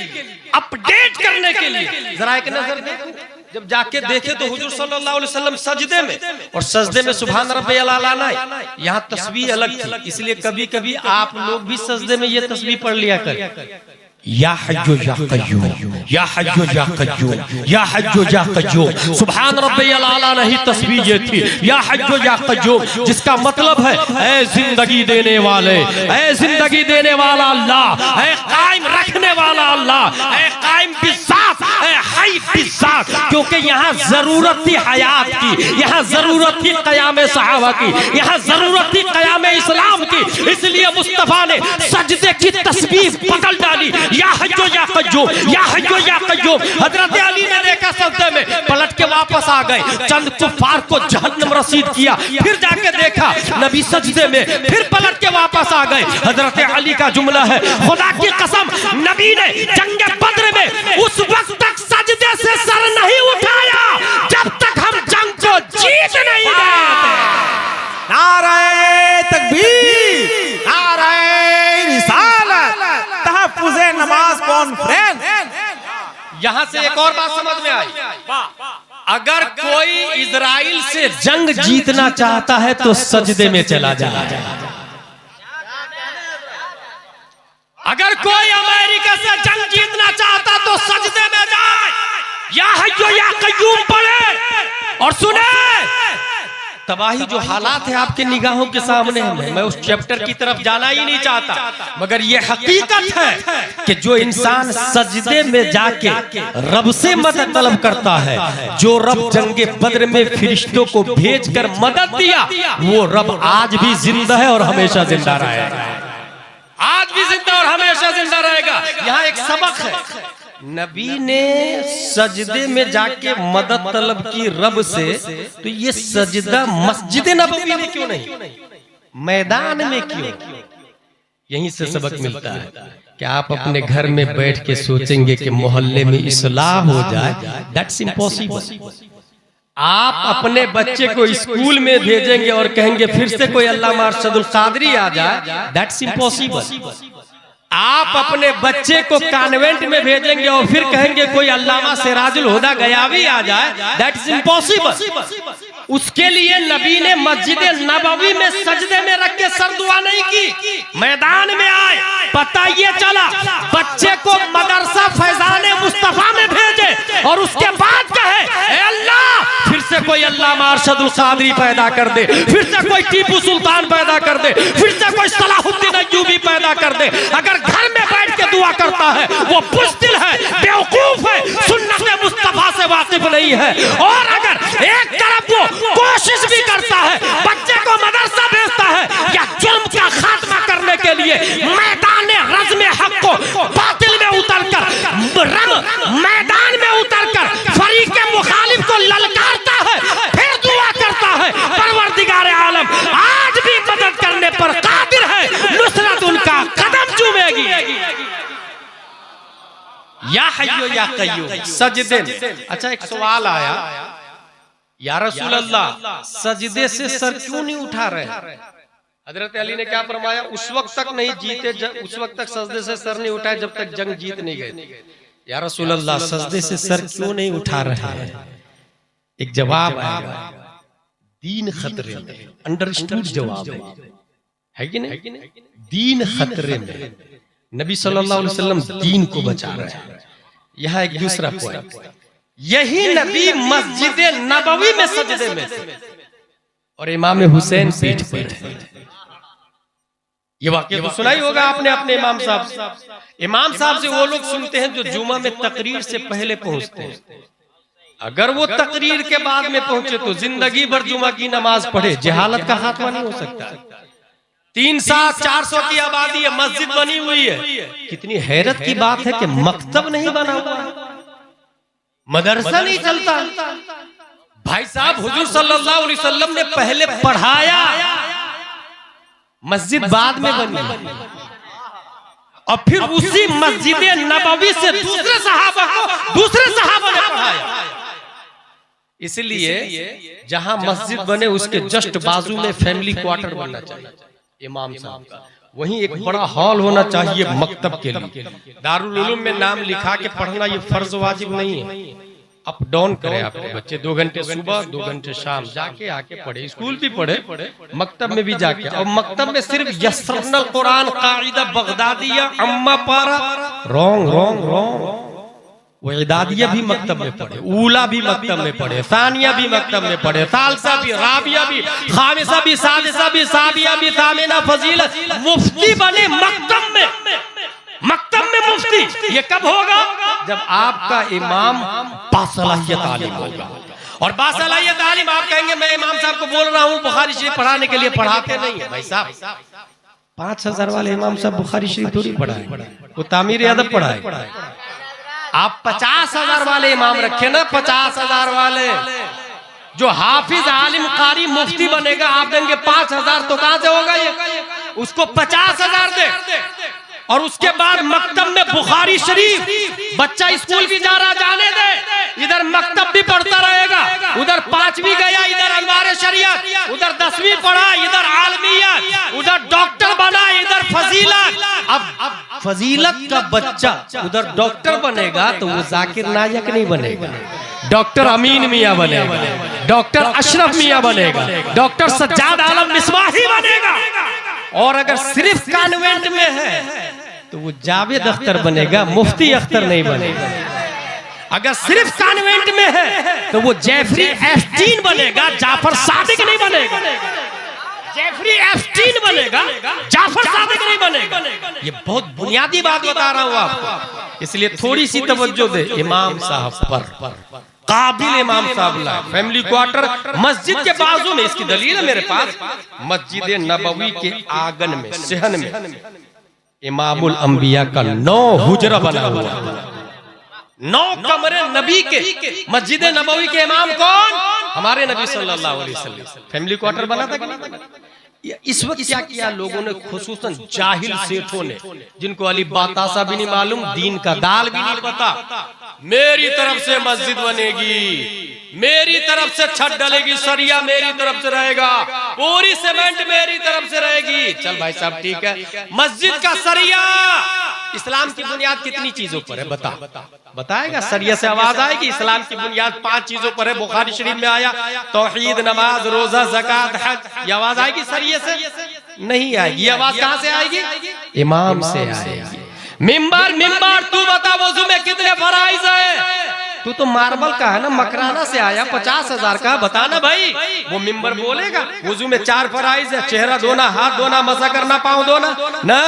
अपडेट करने के लिए जरा एक नजर देखो। जब जाके देखे तो हुजूर सल्लल्लाहु अलैहि वसल्लम सजदे में, और सजदे में सुभान रब्बियल आला नहीं, यहाँ तस्बीह अलग थी। इसलिए कभी कभी आप लोग भी सजदे में ये तस्बीह पढ़ लिया कर, या हय्यु या कय्यूम, या हय्यु या कय्यूम, या हय्यु या कय्यूम। सुभान रब्बियल आला नहीं, तस्बीह ये थी या हय्यु या कय्यूम, जिसका मतलब है ऐ जिंदगी देने वाले, ऐ जिंदगी देने वाला अल्लाह, ऐ कायम रखने वाला अल्लाह, ऐ कायम बिज़ात, ऐ हय्य नहाई बिज़ात, क्योंकि यहाँ जरूरत थी हयात की, यहाँ जरूरत थी क़याम सहाबा की, यहाँ जरूरत थी क़याम इस्लाम की, इसलिए मुस्तफा ने सजदे की तस्बीह बदल डाली, या हय्यो या कय्यूम, या हय्यो या कय्यूम। हजरत अली ने देखा सजदे में, पलट के वापस आ गए, चंद कुफार को जहन्नम रसीद किया, फिर जाके देखा नबी सजदे में, फिर पलट के वापस आ गए। हजरत अली का जुमला है, खुदा की कसम नबी ने जंग बद्र में उस वक्त तक सजदे से सर नहीं उठाया जब तक हम जंग को जीत नहीं गए। नारे तकबीर, नारे रिसालत, तहफ्फुज़े नमाज कॉन्फ्रेंस। यहां से एक और बात समझ में आई, अगर कोई इजराइल से जंग जीतना चाहता है तो सजदे में चला जाए, अगर कोई अमेरिका से जंग जीतना चाहता तो सजदे में जाए, या हय्यो या कय्यूम पढ़े और सुने। तबाही जो हालात है आपके निगाहों के सामने है, मैं उस चैप्टर की तरफ जाना ही नहीं चाहता, मगर यह हकीकत है कि जो इंसान सजदे में जाके रब से मदद तलब करता है, जो रब जंगे बद्र में फरिश्तों को भेजकर मदद दिया, वो रब आज भी जिंदा है और हमेशा जिंदा रहेगा, आज भी जिंदा और हमेशा जिंदा रहेगा। यहाँ एक सबक है, नबी ने सजदे में जाके मदद तलब की रब से, तो ये सजदा मस्जिद नबवी में क्यों नहीं, मैदान में क्यों? यहीं से सबक मिलता है कि आप अपने घर में बैठ के सोचेंगे कि मोहल्ले में इस्लाह हो जाए, दैट्स इम्पॉसिबल। आप अपने बच्चे को स्कूल में भेजेंगे और कहेंगे फिर से कोई अल्लामा अरशदुल कादरी आ जाए, दैट्स इम्पॉसिबल। आप अपने बच्चे को कॉन्वेंट में भेजेंगे और फिर कहेंगे कोई अल्लामा सिराजुल हुदा गयावी आ जाए, दैट्स इम्पॉसिबल। उसके लिए नबी ने मस्जिद नबवी में सजदे में रख के सर दुआ नहीं की, मैदान में आए, पता ये चला बच्चे को मदरसा फैजाने मुस्तफा में भेजे और उसके बाद कहे ए अल्लाह फिर से कोई अल्लामा अरशदुल कादरी पैदा कर दे, फिर से कोई टीपू सुल्तान पैदा कर दे, फिर से कोई सलाहुद्दीन अय्यूबी पैदा कर दे। अगर घर में बैठ के दुआ करता है वो बुज़दिल है, बेवकूफ है, सुन्नत मुस्तफा से वाकिफ नहीं है। और अगर एक तरफ वो कोशिश भी करता है, बच्चे को मदरसा भेजता है या जुल्म का खात्मा करने के लिए मैदान रज़्म हक को बातिल में उतरकर, मैदान में उतरकर फरीक मुखालिफ को ललकारता है, फिर दुआ करता है परवरदिगार आलम आज भी मदद करने पर कादिर है, नुसरत उनका कदम चूमेगी। या हय्यो या कय्यूम सजदे। अच्छा एक सवाल आया, या रसूल अल्लाह सजदे से सर क्यों नहीं उठा रहे? हजरत अली ने क्या फरमाया, उस वक्त तक नहीं जीते, उस वक्त तक सजदे से सर नहीं उठाए जब तक जंग जीत नहीं गए। या रसूल अल्लाह सजदे से सर क्यों नहीं उठा रहे हैं? एक जवाब आएगा, दीन खतरे में, अंडरस्टूड जवाब है कि नहीं? दीन खतरे में, नबी सल्लल्लाहु अलैहि वसल्लम दीन को बचा रहे हैं। यहाँ एक दूसरा पॉइंट, यही नबी मस्जिद नबवी में सजदे में और इमाम हुसैन पीठ पर है। ये वाकया तो सुना ही होगा आपने अपने इमाम साहब से। इमाम साहब से वो लोग सुनते हैं जो जुमा में तकरीर से पहले पहुंचते हैं। अगर वो तकरीर के बाद में पहुंचे तो जिंदगी भर जुमा की नमाज पढ़े, जहालत का खात्मा नहीं हो सकता। 300-400 की आबादी है, मस्जिद बनी हुई है। कितनी हैरत की बात है कि मकतब नहीं बना हुआ, मदरसा नहीं चलता। भाई साहब हुजूर सल्लल्लाहु अलैहि वसल्लम ने पहले पढ़ाया, मस्जिद बाद में बनी, और फिर उसी मस्जिद नबवी से दूसरे सहाबा ने पढ़ाया। इसलिए जहां मस्जिद बने उसके जस्ट बाजू में फैमिली क्वार्टर बनना चाहिए इमाम साहब का, वहीं एक बड़ा हॉल होना चाहिए मकतब के लिए। दारुल उलूम में नाम लिखा के पढ़ना ये फर्ज वाजिब नहीं है। अप डाउन करें आपके बच्चे, 2 घंटे सुबह 2 घंटे शाम जाके आके पढ़े, स्कूल भी पढ़े, मकतब में भी जाके। और मकतब में सिर्फ यसरनल कुरान कायदा बगदादिया अम्मा पारा रॉन्ग वो इदादिया भी मकतब में पढ़े, ऊला भी मकतब में पढ़े, सानिया भी मकतब में पढ़े, सालसा भी, राबिया भी, खामिसा भी, सादिसा भी, साबिया भी, तामिना फजीलत, मुफ्ती बने मकतब में मुफ्ती। ये कब होगा? जब आपका इमाम बासलाहियत आलिम होगा। और बासलाहियत आलिम आप कहेंगे मैं इमाम साहब को बोल रहा हूं बुखारी शरीफ पढ़ाने के लिए, पढ़ाते नहीं है भाई साहब। 5000 वाले इमाम साहब बुखारी शरीफ थोड़ी पढ़ाए, वो तामीर अदब पढ़ाए। आप 50,000 वाले इमाम रखे ना, 50,000 वाले, जो हाफिज आलिम कारी मुफ्ती बनेगा आप देंगे 5,000, तो कहां से होगा ये? उसको 50,000 दे, और उसके बाद मकतब में बुखारी शरीफ, बच्चा स्कूल भी जा रहा जाने दे, इधर मकतब भी पढ़ता रहेगा, उधर 5वीं गया, इधर अनवार शरीयत, उधर 10वीं पढ़ा, इधर आलमियत, उधर डॉक्टर बना, इधर फजीलत। अब फजीलत का बच्चा उधर डॉक्टर बनेगा तो वो जाकिर नायक नहीं बनेगा, डॉक्टर अमीन मियां बनेगा, डॉक्टर अशरफ मियां बनेगा, डॉक्टर सज्जाद आलम मिसबाही बनेगा। और अगर सिर्फ कॉन्वेंट में है तो वो जावेद अख्तर बनेगा, मुफ्ती अख्तर नहीं बनेगा। अगर सिर्फ कॉन्वेंट में है तो वो जेफरी एप्स्टीन बनेगा, जाफर सादिक नहीं बनेगा। जेफरी एप्स्टीन बनेगा, जाफर सादिक नहीं बनेगा। ये बहुत बुनियादी बात बता रहा हूं आपको, इसलिए थोड़ी सी तवज्जो दे इमाम साहब पर। काबिल इमाम साहब ला, फैमिली क्वार्टर मस्जिद के बाजू में, इसकी दलील है मेरे पास, मस्जिद नबवी के आंगन में, सहन में इमामुल अंबिया का 9 हुजरा बना हुआ, 9 कमरे नबी के। मस्जिद नबवी के इमाम कौन? हमारे नबी सल्लल्लाहु अलैहि वसल्लम। फैमिली क्वार्टर बना था कि नहीं बना? इस वक्त क्या किया लोगों ने, खुसूसन जाहिल सेठों ने, जिनको अली बातासा भी नहीं मालूम, दीन का दाल भी नहीं पता, मेरी तरफ से मस्जिद बनेगी, मेरी तरफ से छत डलेगी, सरिया मेरी तरफ से रहेगा, पूरी सीमेंट मेरी तरफ से रहेगी। चल भाई साहब ठीक है, मस्जिद का सरिया इस्लाम की बुनियाद कितनी चीजों पर है बता, बताएगा? सरिया से आवाज आएगी, इस्लाम की बुनियाद 5 चीजों पर है, बुखारी शरीफ में आया, तौहीद, नमाज, रोजा, ज़कात, हज। ये आवाज आएगी सरिये से? नहीं आएगी। ये आवाज कहां से आएगी? इमाम से आएगी। मिंबर, मिंबर तू बता वजू में कितने फराइज है? तू तो मार्बल का है ना, मकराना से आया, 50,000 का, बताना भाई। वो मिंबर बोलेगा वजू में 4 फराइज है, चेहरा धोना, हाथ धोना, मसा करना, पाँव धोना ना।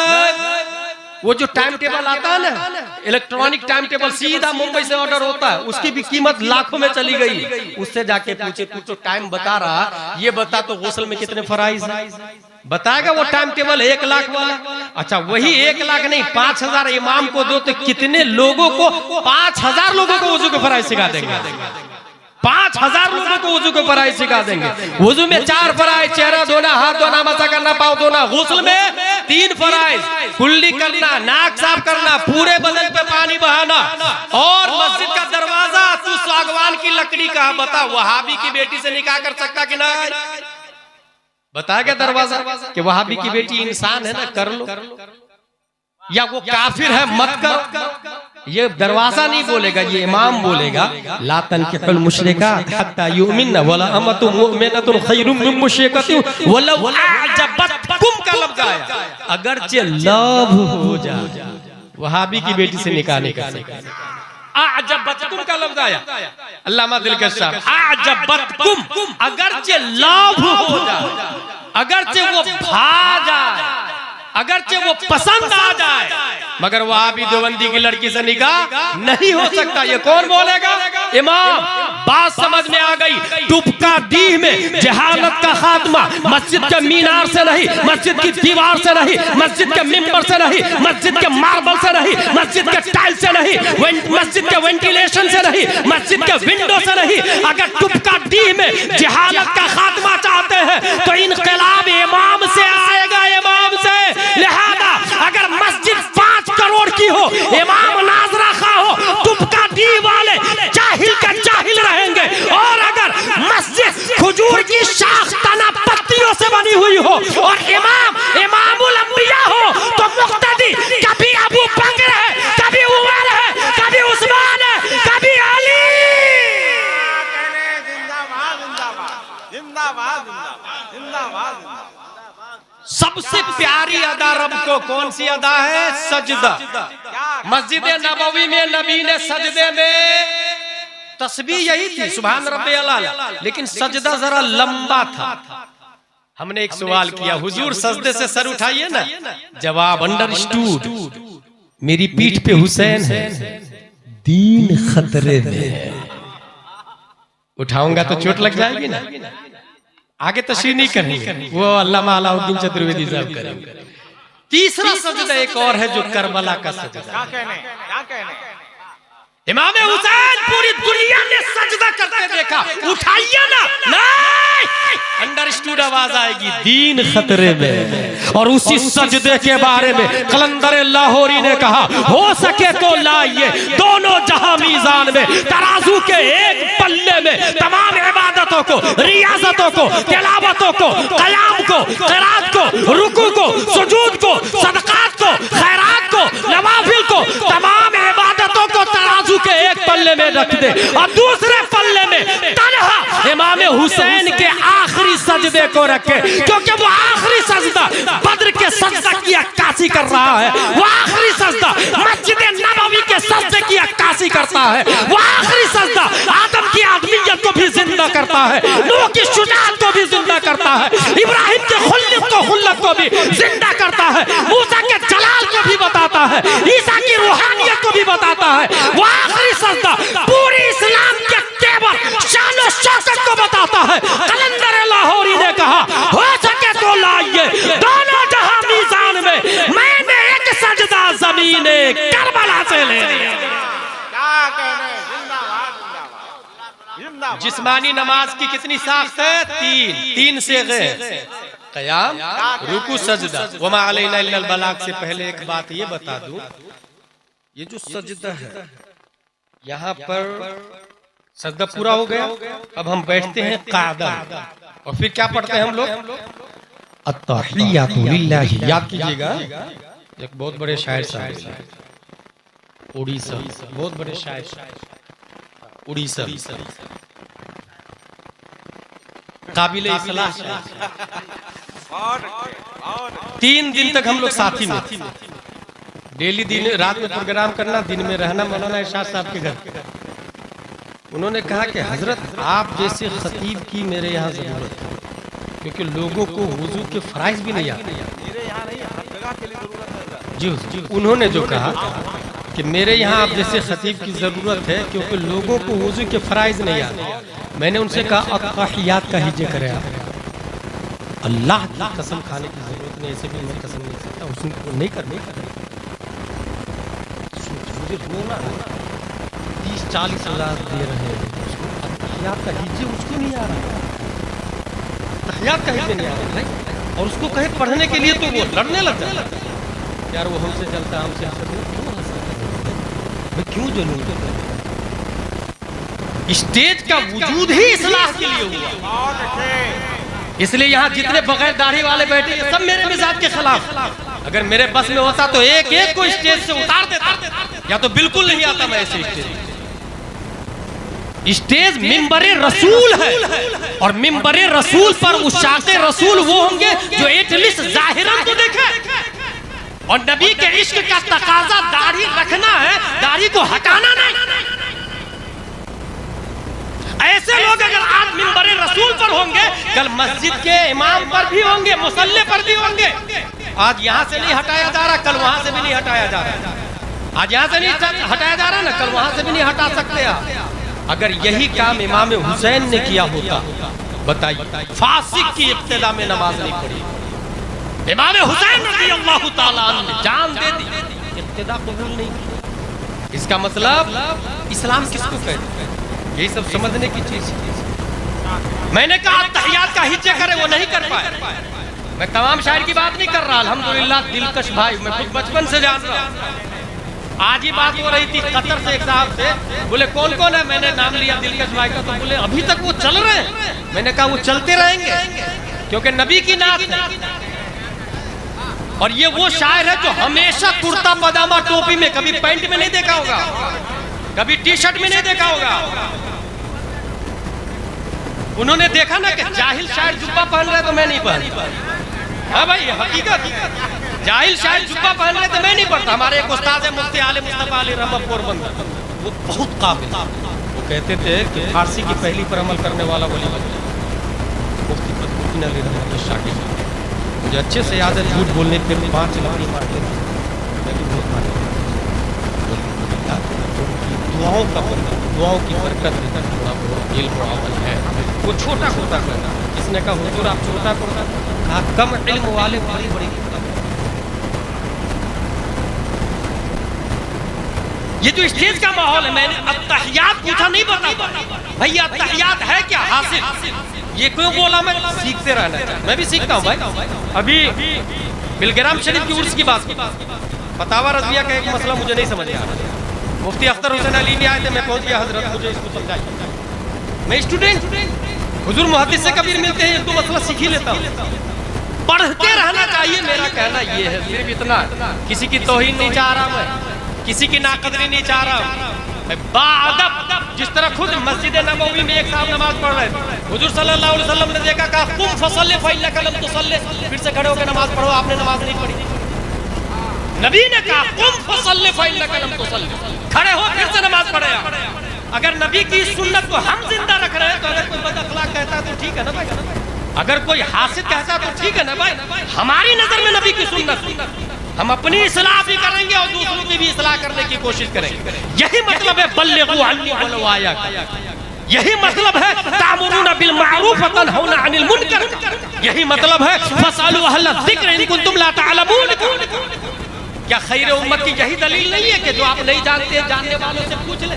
वो जो टाइम टेबल आता है ना, इलेक्ट्रॉनिक टाइम टेबल, सीधा मुंबई से ऑर्डर होता है, उसकी भी कीमत लाखों में चली गई। उससे जाके पूछे, तू तो टाइम बता रहा, ये बता तो गुस्ल में कितने फराइज है? बताएगा वो टाइम टेबल 1 लाख वाला। अच्छा वही 1 लाख नहीं, 5,000 इमाम को दो तो कितने लोगों को, 5,000 लोगों को वजू के फराइज सिखा देंगे। 5,000 लोगों को वजू के फराइज सिखा देंगे। वजू में 4 फराइज, चेहरा धोना, हाथ धोना, मसा करना, पाँव धोना। गुस्ल में 3 फराइज, कुल्ली करना, नाक साफ करना, पूरे बदन पे पानी बहाना। और मस्जिद का दरवाजा तू सागवान की लकड़ी का, बता वहाबी की बेटी से निकाह कर सकता कि नहीं? बताएगा दरवाजा कि वहाबी की बेटी इंसान है ना, कर लो, या वो काफिर है मत करो। ये दरवाजा नहीं बोलेगा, ये इमाम बोलेगा। ला तनकिहुल मुशरिकात हत्ता युमिन वला अमतु मुमिनतुन खैरुम मिन मुशरिकतिन वलौ अअजबतकुम का लफ्ज आया। अगरचे लव हो जाए, वहाबी की बेटी से निकाह नहीं कर सकता। अअजबतकुम का लफ्ज आया, अल्लामा दिलकश साहब, अअजबतकुम, अगरचे लव हो जाए, अगरचे वो भा जाए, अगरचे वो पसंद आ जाए, मगर वहाबी देवबंदी की लड़की से निकाह नहीं हो सकता। ये कौन बोलेगा? इमाम। बात समझ में आ गई। टुपका डीह में जहालत का खात्मा, मस्जिद के मीनार से नहीं, मस्जिद की दीवार से नहीं, मस्जिद के मिंबर से नहीं, मस्जिद के मार्बल से नहीं, मस्जिद के टाइल से नहीं, मस्जिद के वेंटिलेशन से नहीं, मस्जिद के विंडो से नहीं। अगर टुपका डीह में जहालत का खात्मा चाहते हैं तो इनकलाब इमाम से आएगा, इमाम से। लिहाजा अगर मस्जिद 5 करोड़ की हो, इमाम नाजरा खा हो, टुपका डी वाले जाहिल का जाहिल रहेंगे। और अगर मस्जिद खजूर की शाख तना पत्तियों से बनी हुई हो और इमाम इमामुल अंबिया हो तो मुक्तदी कभी अबू बकर है, कभी उमर है, कभी उस्मान है, कभी अली। जिंदाबाद जिंदाबाद जिंदाबाद। सबसे प्यारी अदा रब को कौन सी अदा है? सजदा। मस्जिद नबवी में नबी ने सजदे में तस्बीह यही थी, सुभान रब्बियल आला, लेकिन सजदा जरा लंबा था। हमने एक सवाल किया, हुजूर सजदे से सर उठाइए ना। जवाब अंडरस्टूड, मेरी पीठ पे हुसैन है, दीन खतरे में है। उठाऊंगा तो चोट लग जाएगी ना, आगे तशरीह नहीं करेंगे, वो अल्लामा अलाउद्दीन चतुर्वेदी साहब करेंगे। तीसरा सजदा एक और है जो करबला का सजदा। क्या कहने इमाम हुसैन पूरी दुनिया ने सजदा करते देखा, उठाइए ना, नहीं, अंडरस्टूड आवाज आएगी, दीन खतरे में। और उसी सजदे के बारे में कलंदर लाहौरी ने कहा, हो सके तो लाइए दोनों जहां मीजान में, तराजू के एक पल्ले में तमाम इबादतों को, रियाजतों को, तिलावतों को, कयाम को, क़िरात को, रुकू को, सुजूद को, सदकात को, खैरात को, नवाफिल को, तमाम इबादतों को तराजू के एक पल्ले में रख दे और दूसरे पल्ले में तन्हा इमाम हुसैन के आखिरी सजदे को रखे, क्योंकि वो आखिरी सजदा बद्र के सजदा की अक्कासी कर रहा है, वो आखिरी सजदा मस्जिद नबवी के सजदे की अक्कासी करता है, वो आखिरी सजदा आदम की आदमियत को भी जिंदा करता है, नूह की शुजाअत को भी जिंदा करता है, इब्राहिम के खुल्लत को भी जिंदा करता है, मूसा के जलाल को भी बताता है, ईसा की रूहानियत को भी बताता है। वो आखिरी सजदा पूरी इस्लाम के तेवर शान और शौकत को बताता है। कलंदर लाहौरी ने कहा, हो सके तो लाइए दोनों जहां मीजान में, मैंने एक सजदा ज़मीने करबला से ले लिया। क्या कहने, जिंदाबाद जिंदाबाद। जिस्मानी नमाज की कितनी साख्त है? तीन से कयाम, रुकू, सजदा। वमा अलैना इल्लल बलाग से पहले एक बात ये बता दूं, ये जो सजदा है यहाँ पर सजदा पूरा हो गया, अब हम बैठते हैं कायदा, और फिर क्या पढ़ते हैं हम लोग? अत्तहियातु लिल्लाहि। याद कीजिएगा, एक बहुत बड़े शायर साहब उड़ीसा, बहुत बड़े शायर उड़ीसा, काबिल इस्लाह। 3 दिन तक हम लोग साथी में, डेली दिन रात में प्रोग्राम करना, दिन में रहना मौलाना इरशाद साहब के घर। उन्होंने कहा कि हजरत आप जैसे खतीब की मेरे यहाँ जरूरत है, क्योंकि लोगों को वुजू के फराइज भी नहीं आते। जी, उन्होंने जो कहा कि मेरे यहाँ आप जैसे खतीब की जरूरत है, क्योंकि लोगों को वुजू के फराइज नहीं आते। मैंने उनसे कहा अत्तहियात का ही जिक्र है, अल्लाह की कसम खाने की जरूरत नहीं, ऐसे भी मैं कसम नहीं सकता, उसको नहीं करने। मुझे रोना है, 30-40 हज़ार दे रहे हैं, तहियात का हिज्जे उसको नहीं आ रहा, तहियात का हिज्जे नहीं आ रहा है, और उसको कहे पढ़ने के लिए तो वो लड़ने लग जाता है, यार वो हमसे चलता, हमसे मैं क्यों जलूं? स्टेज का वजूद ही इस्लाह के लिए हुआ, इसलिए यहाँ जितने बगैर दाढ़ी वाले बैठे सब मेरे मिजाज के खिलाफ। अगर मेरे बस में होता तो एक एक को स्टेज से उतार देता, या तो बिल्कुल नहीं आता मैं ऐसे स्टेज। स्टेज मिंबरे रसूल है, और मिंबरे रसूल पर उशाते रसूल वो होंगे जो एटलीस्ट जाहिरन तो देखे, और नबी के इश्क का तकाजा दाढ़ी रखना है, दाढ़ी को हटाना नहीं। ऐसे लोग अगर आज मिंबरे रसूल पर होंगे, कल मस्जिद के इमाम पर भी होंगे, मुसल्ले पर भी होंगे। आज यहाँ से नहीं हटाया जा रहा, कल वहां से भी नहीं हटाया जा रहा। आज यहाँ से नहीं हटाया जा रहा ना, कल वहां से भी नहीं हटा सकते आप। अगर यही काम इमाम हुसैन ने किया होता, बताइए फासिक की इब्तिदा में नमाज नहीं पढ़ी, इमाम हुसैन रज़ियल्लाहु ताला अन्हु ने जान दे दी, इब्तिदा कबूल नहीं की। इसका मतलब इस्लाम किसको कहते हैं? यही सब समझने की चीज। मैंने कहा तहियात का हिज्जे करे, वो नहीं कर पाए। मैं तमाम शायर की बात नहीं कर रहा, अल्हम्दुलिल्लाह दिलकश भाई मैं खुद बचपन से जान रहा हूँ। आज ही बात हो रही थी कतर से, एक साहब से, बोले कौन कौन है, मैंने नाम लिया दिलकश भाई का, तो बोले अभी तक वो चल रहे हैं। मैंने कहा वो चलते रहेंगे, क्योंकि नबी की नात है। और ये वो शायर है जो हमेशा कुर्ता पजामा टोपी में, कभी पैंट में नहीं देखा होगा, कभी टी शर्ट में नहीं देखा होगा। उन्होंने देखा ना कि जाहिल शायर जुब्बा पहन रहे तो मैं नहीं पहन। हाँ भाई हकीकत, जाहिल शायर जुब्बा पहन रहे तो मैं नहीं पढ़ता। हमारे एक उस्ताद है मुफ्ती आले मुस्तफा अली रहमत पोरबंदर, वो बहुत काबिल, वो कहते थे कि फारसी की पहली पर अमल करने वाला वली मुफ्ती फतहुद्दीन अली रहमत शाकिर। मुझे अच्छे से याद है, झूठ बोलने पे 5 लाठी मारते थे, दुआओं का बंदा। दुआओं की बरकत से थोड़ा बहुत इल्म और अमल है। वो छोटा छोटा करना, किसने कहा हुजूर आप छोटा करना, कहा कम इल्म वाले बड़ी बड़ी किताब। ये जो स्टेज का माहौल है, मैंने अत्तहियात पूछा नहीं बता भैया अत्तहियात है क्या हासिल, ये क्यों बोला, मैं सीखते रहना है, मैं भी सीखता हूँ भाई। अभी बिलग्राम शरीफ की उर्स की बात की, फतावा रज़विया का एक मसला मुझे नहीं समझ आ रहा, मुफ्ती अख्तर हुसैन अली भी आए थे, मैं पहुंच गया हजरत मुझे इसको समझाइए। मैं स्टूडेंट, हुजूर मुहद्दिस से कबीर मिलते हैं, एक दो मसला सीख ही लेता हूँ, पढ़ते रहना चाहिए, मेरा कहना ये है, सिर्फ इतना। किसी की तौहीन नहीं चाह रहा मैं, किसी की नाकदरी नहीं चाह रहा मैं, बाअदब जिस तरह खुद मस्जिद नबवी में एक साहब नमाज पढ़ रहे थे, हुजूर सल्लल्लाहु अलैहि वसल्लम ने देखा, कहा कुम फसल्ले फइन्नका लम तुसल्ली, फिर से खड़े होकर नमाज पढ़ो, आपने नमाज नहीं पढ़ी। नबी ने कहा कुम फसल्ले फइन्नका लम तुसल्ली, खड़े हो फिर से नमाज पढ़े। अगर नबी की सुन्नत को हम जिंदा रख रहे हैं तो अगर कोई बदअखलाक कहता है तो ठीक है ना भाई, अगर कोई हासिद कहता है तो ठीक है ना भाई। हमारी नजर में नबी की सुन्नत, हम अपनी इस्लाह भी करेंगे और दूसरों की भी इस्लाह करने की कोशिश करेंगे। यही मतलब है बल्लिगू अन्नी वलो आया, यही मतलब है तामुरूना बिल मारूफ व तनहौना अनिल मुनकर, यही मतलब है फसअलू अहल ज़िक्र इन कुंतुम ला तअलमून। क्या खैर उम्मत की यही दलील नहीं है कि जो आप नहीं जानते जानने वालों से पूछ ले,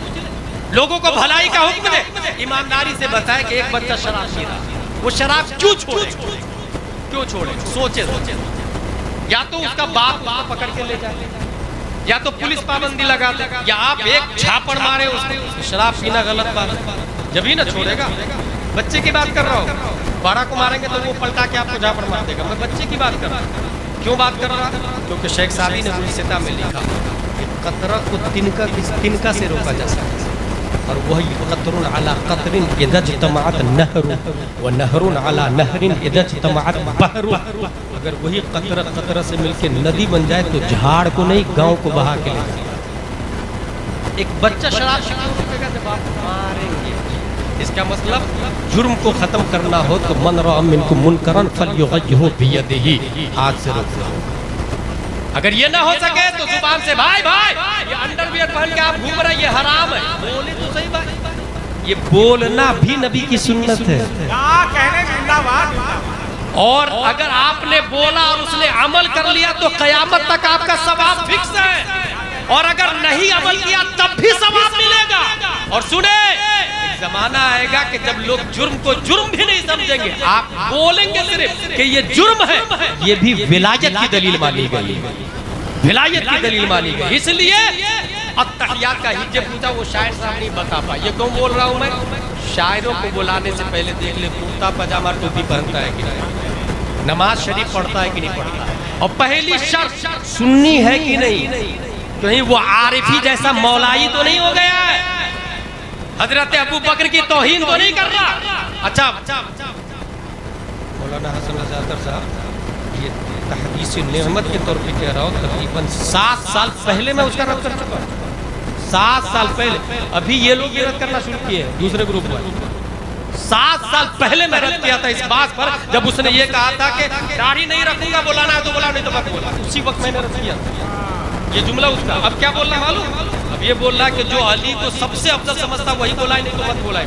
लोगों को भलाई का हुक्म दे, ईमानदारी से बताए कि एक बच्चा शराब पी रहा, वो शराब क्यों छोड़े, सोचे या तो उसका बाप उसको पकड़ के ले जाए, या तो पुलिस पाबंदी लगा दे, या आप एक झापड़ मारे उसको, शराब पीना गलत बात है, जब ही ना छोड़ेगा। बच्चे की बात कर रहा हूँ, बड़ा को मारेंगे तो वो पलटा के आपको झापड़ मार देगा, मैं बच्चे की बात कर रहा हूँ। क्यों बात कर रहा, क्योंकि शेख सादी ने गुलसिता में लिखा कतरा को तिनका से रोका जा सकता है, और वही कतरुन अला कतरिन इज़ा इज्तमअत नहरु व नहरुन अला नहरिन इज़ा इज्तमअत बहरु। अगर वही कतरा से मिलके नदी बन जाए तो झाड़ को नहीं गांव को बहा के ले जाए। एक बच्चा शराब रोकेगा जब आप मारेंगे, इसका मतलब जुर्म को खत्म करना हो तो मन रअ मिनकुम मुनकरन फलयुग़य्यिरहु बियदिही, हाथ से रोक लो। अगर ये ना हो सके तो जुबान से भाई ये अंडरवियर पहन के आप घूम रहे, ये हराम है, बोले तो सही भाई। ये बोलना भी नबी की सुन्नत है, कहने जिंदाबाद। और अगर आपने बोला और उसने अमल कर लिया तो कयामत तक आपका सवाब फिक्स है, और अगर नहीं अमल किया तब भी सवाब मिलेगा। और सुने, एक जमाना आएगा कि जब लोग जुर्म को जुर्म भी नहीं समझेंगे, आप बोलेंगे सिर्फ कि ये जुर्म है, ये भी विलायत की दलील मानी गई, विलायत की दलील मानी गई। इसलिए अत्तहियात का हिज्जे पूछा, वो शायर साहब नहीं बता पाए। ये क्यों बोल रहा हूँ मैं, शायरों को बुलाने से पहले देख ले कुर्ता पजामा टोपी पहनता है कि नहीं, नमाज शरीफ पढ़ता है कि नहीं पढ़ता है, और पहली शर्त सुन्नी है कि नहीं, कहीं वो आरिफी जैसा मौलाई तो नहीं हो गया है, हजरत अबू बकर की तौहीन तो नहीं कर रहा। अच्छा, मौलाना हसन अज़हर साहब, ये तहदीस नेमत के तौर पे कह रहा हूँ, तकरीबन 7 साल पहले मैं उसका रद्द कर चुका हूँ, 7 साल पहले। अभी ये लोग रद्द करना शुरू किए दूसरे ग्रुप वाले, 7 साल पहले मैं रद्द किया था इस बात पर, जब उसने ये कहा था कि दाढ़ी नहीं रखूंगा, बोलाना है तो बोला, नहीं तो मत बोला, उसी वक्त मैंने रद्द किया ये जुमला उसका। अब क्या बोल रहा मालूम, अब ये बोल रहा कि जो अली को सबसे अफजल समझता वही बोला, नहीं तो मत बोला।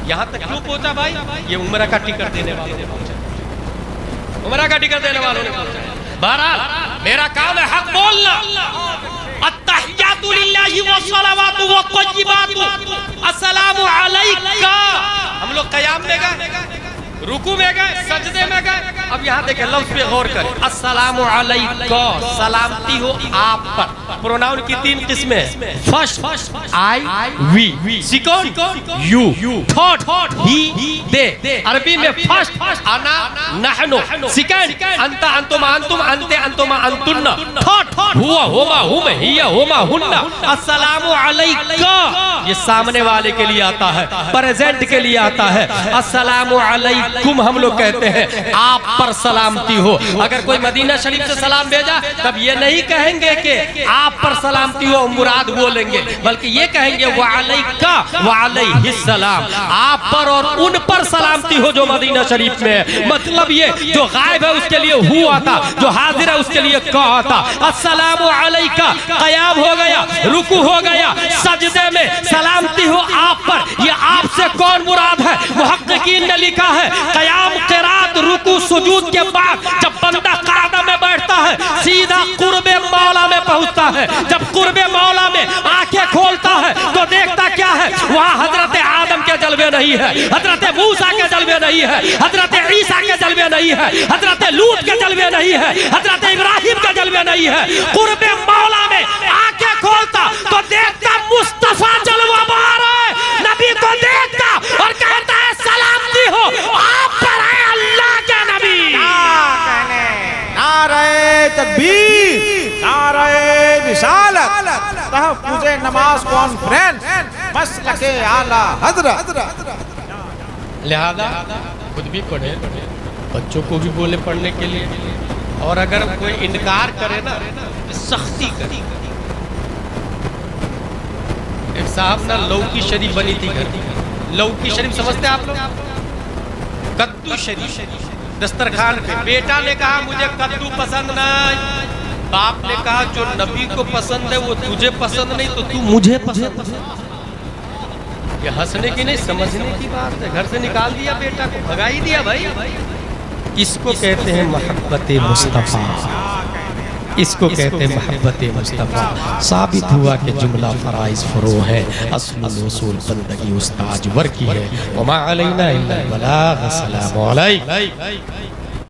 यहाँ तक क्यों पहुंचा भाई, ये उम्र का टिकट देने वालों ने पहुंचा, उम्र का टिकट देने वालों ने पहुंचा। बहरहाल मेरा काम है हक बोलना। अत्तहियातु लिल्लाहि वस्सलावातु वत्तय्यिबातु, अस्सलामु अलैका। हम लोग क़याम में गए, रुकू में गए, सजदे में गए, अब यहाँ देखें लफ्ज पे गौर करें, अस्सलामु अलैका, सलामती हो आप पर। प्रोनाउन की 3 किस्में, first I we, second you, third he they. Arabic में फर्स्ट अना नहनु, सेकंड अंता अंतुमा अंतुम, अंते अंतुमा अंतुन्ना, थर्ड हुआ हुमा हुम, हिया हुमा हुन्ना। अस्सलामु अलैका ये सामने वाले के लिए आता है, प्रेजेंट के लिए आता है। अस्सलामु अलैकुम हम लोग कहते हैं आप पर सलामती हो। अगर कोई मदीना शरीफ से सलाम भेजा तब ये नहीं कहेंगे कि आप पर सलामती हो मुराद बोलेंगे, बल्कि ये कहेंगे वालैका वालैहिस्सलाम, आप पर और उन पर सलामती हो जो मदीना शरीफ में है। मतलब ये जो गायब है उसके लिए हु आता, जो हाजिर है उसके लिए का आता। अस्सलामु अलैका, क़याम हो गया, रुकू हो गया, सजदे में सलामती हो आप पर। ये आपसे कौन मुराद है? मुहक्किकीन ने लिखा है क़याम, क़िरात, रुकू, सुजूद के बाद जब बंदा क़ादा में बैठता है सीधा कुर्बे मौला में पहुंचता है। जब कुर्बे मौला में आंखें खोलता है तो देखता क्या है? वहां हजरत आदम के जलवे नहीं है, हजरत मूसा के जलवे नहीं है, हजरत ईसा के जलवे नहीं है, हजरत लूत के जलवे नहीं है, हजरत इब्राहिम के जलवे नहीं है। कुर्बे मौला में आंखें खोलता तो देखता मुस्तफा जलवा मार है, नबी को देखता और कहता है सलामती हो आप पर है अल्लाह के नबी। नारे तकबीर, नारे रिसालत, तहफ्फुज़ नमाज कॉन्फ्रेंस, मसलके आला हज़रत। लिहाजा खुद भी पढ़े, बच्चों को भी बोले पढ़ने के लिए, और अगर कोई इनकार करे ना तो सख्ती करे। एक साहब ना लौकी शरीफ बनी थी घर, लौकी शरीफ समझते आप लोग? कद्दू शरीफ दस्तरखान पे, बेटा ने कहा मुझे कद्दू पसंद नहीं, बाप ने कहा जो नबी को पसंद है वो तुझे पसंद नहीं तो तू मुझे पसंद। ये हंसने की नहीं समझने की बात है। घर से निकाल दिया बेटा को, भगा ही दिया भाई। इसको कहते हैं मोहब्बत मुस्तफ़ा, इसको कहते हैं मोहब्बत मुस्तफ़ा। साबित हुआ कि जुमला फराइज़ फ़रो है, अस्ल उसूल बंदगी उस्ताज वर की है। वमा अलैना इल्ला अल बलाग। अस्सलामु अलैकुम।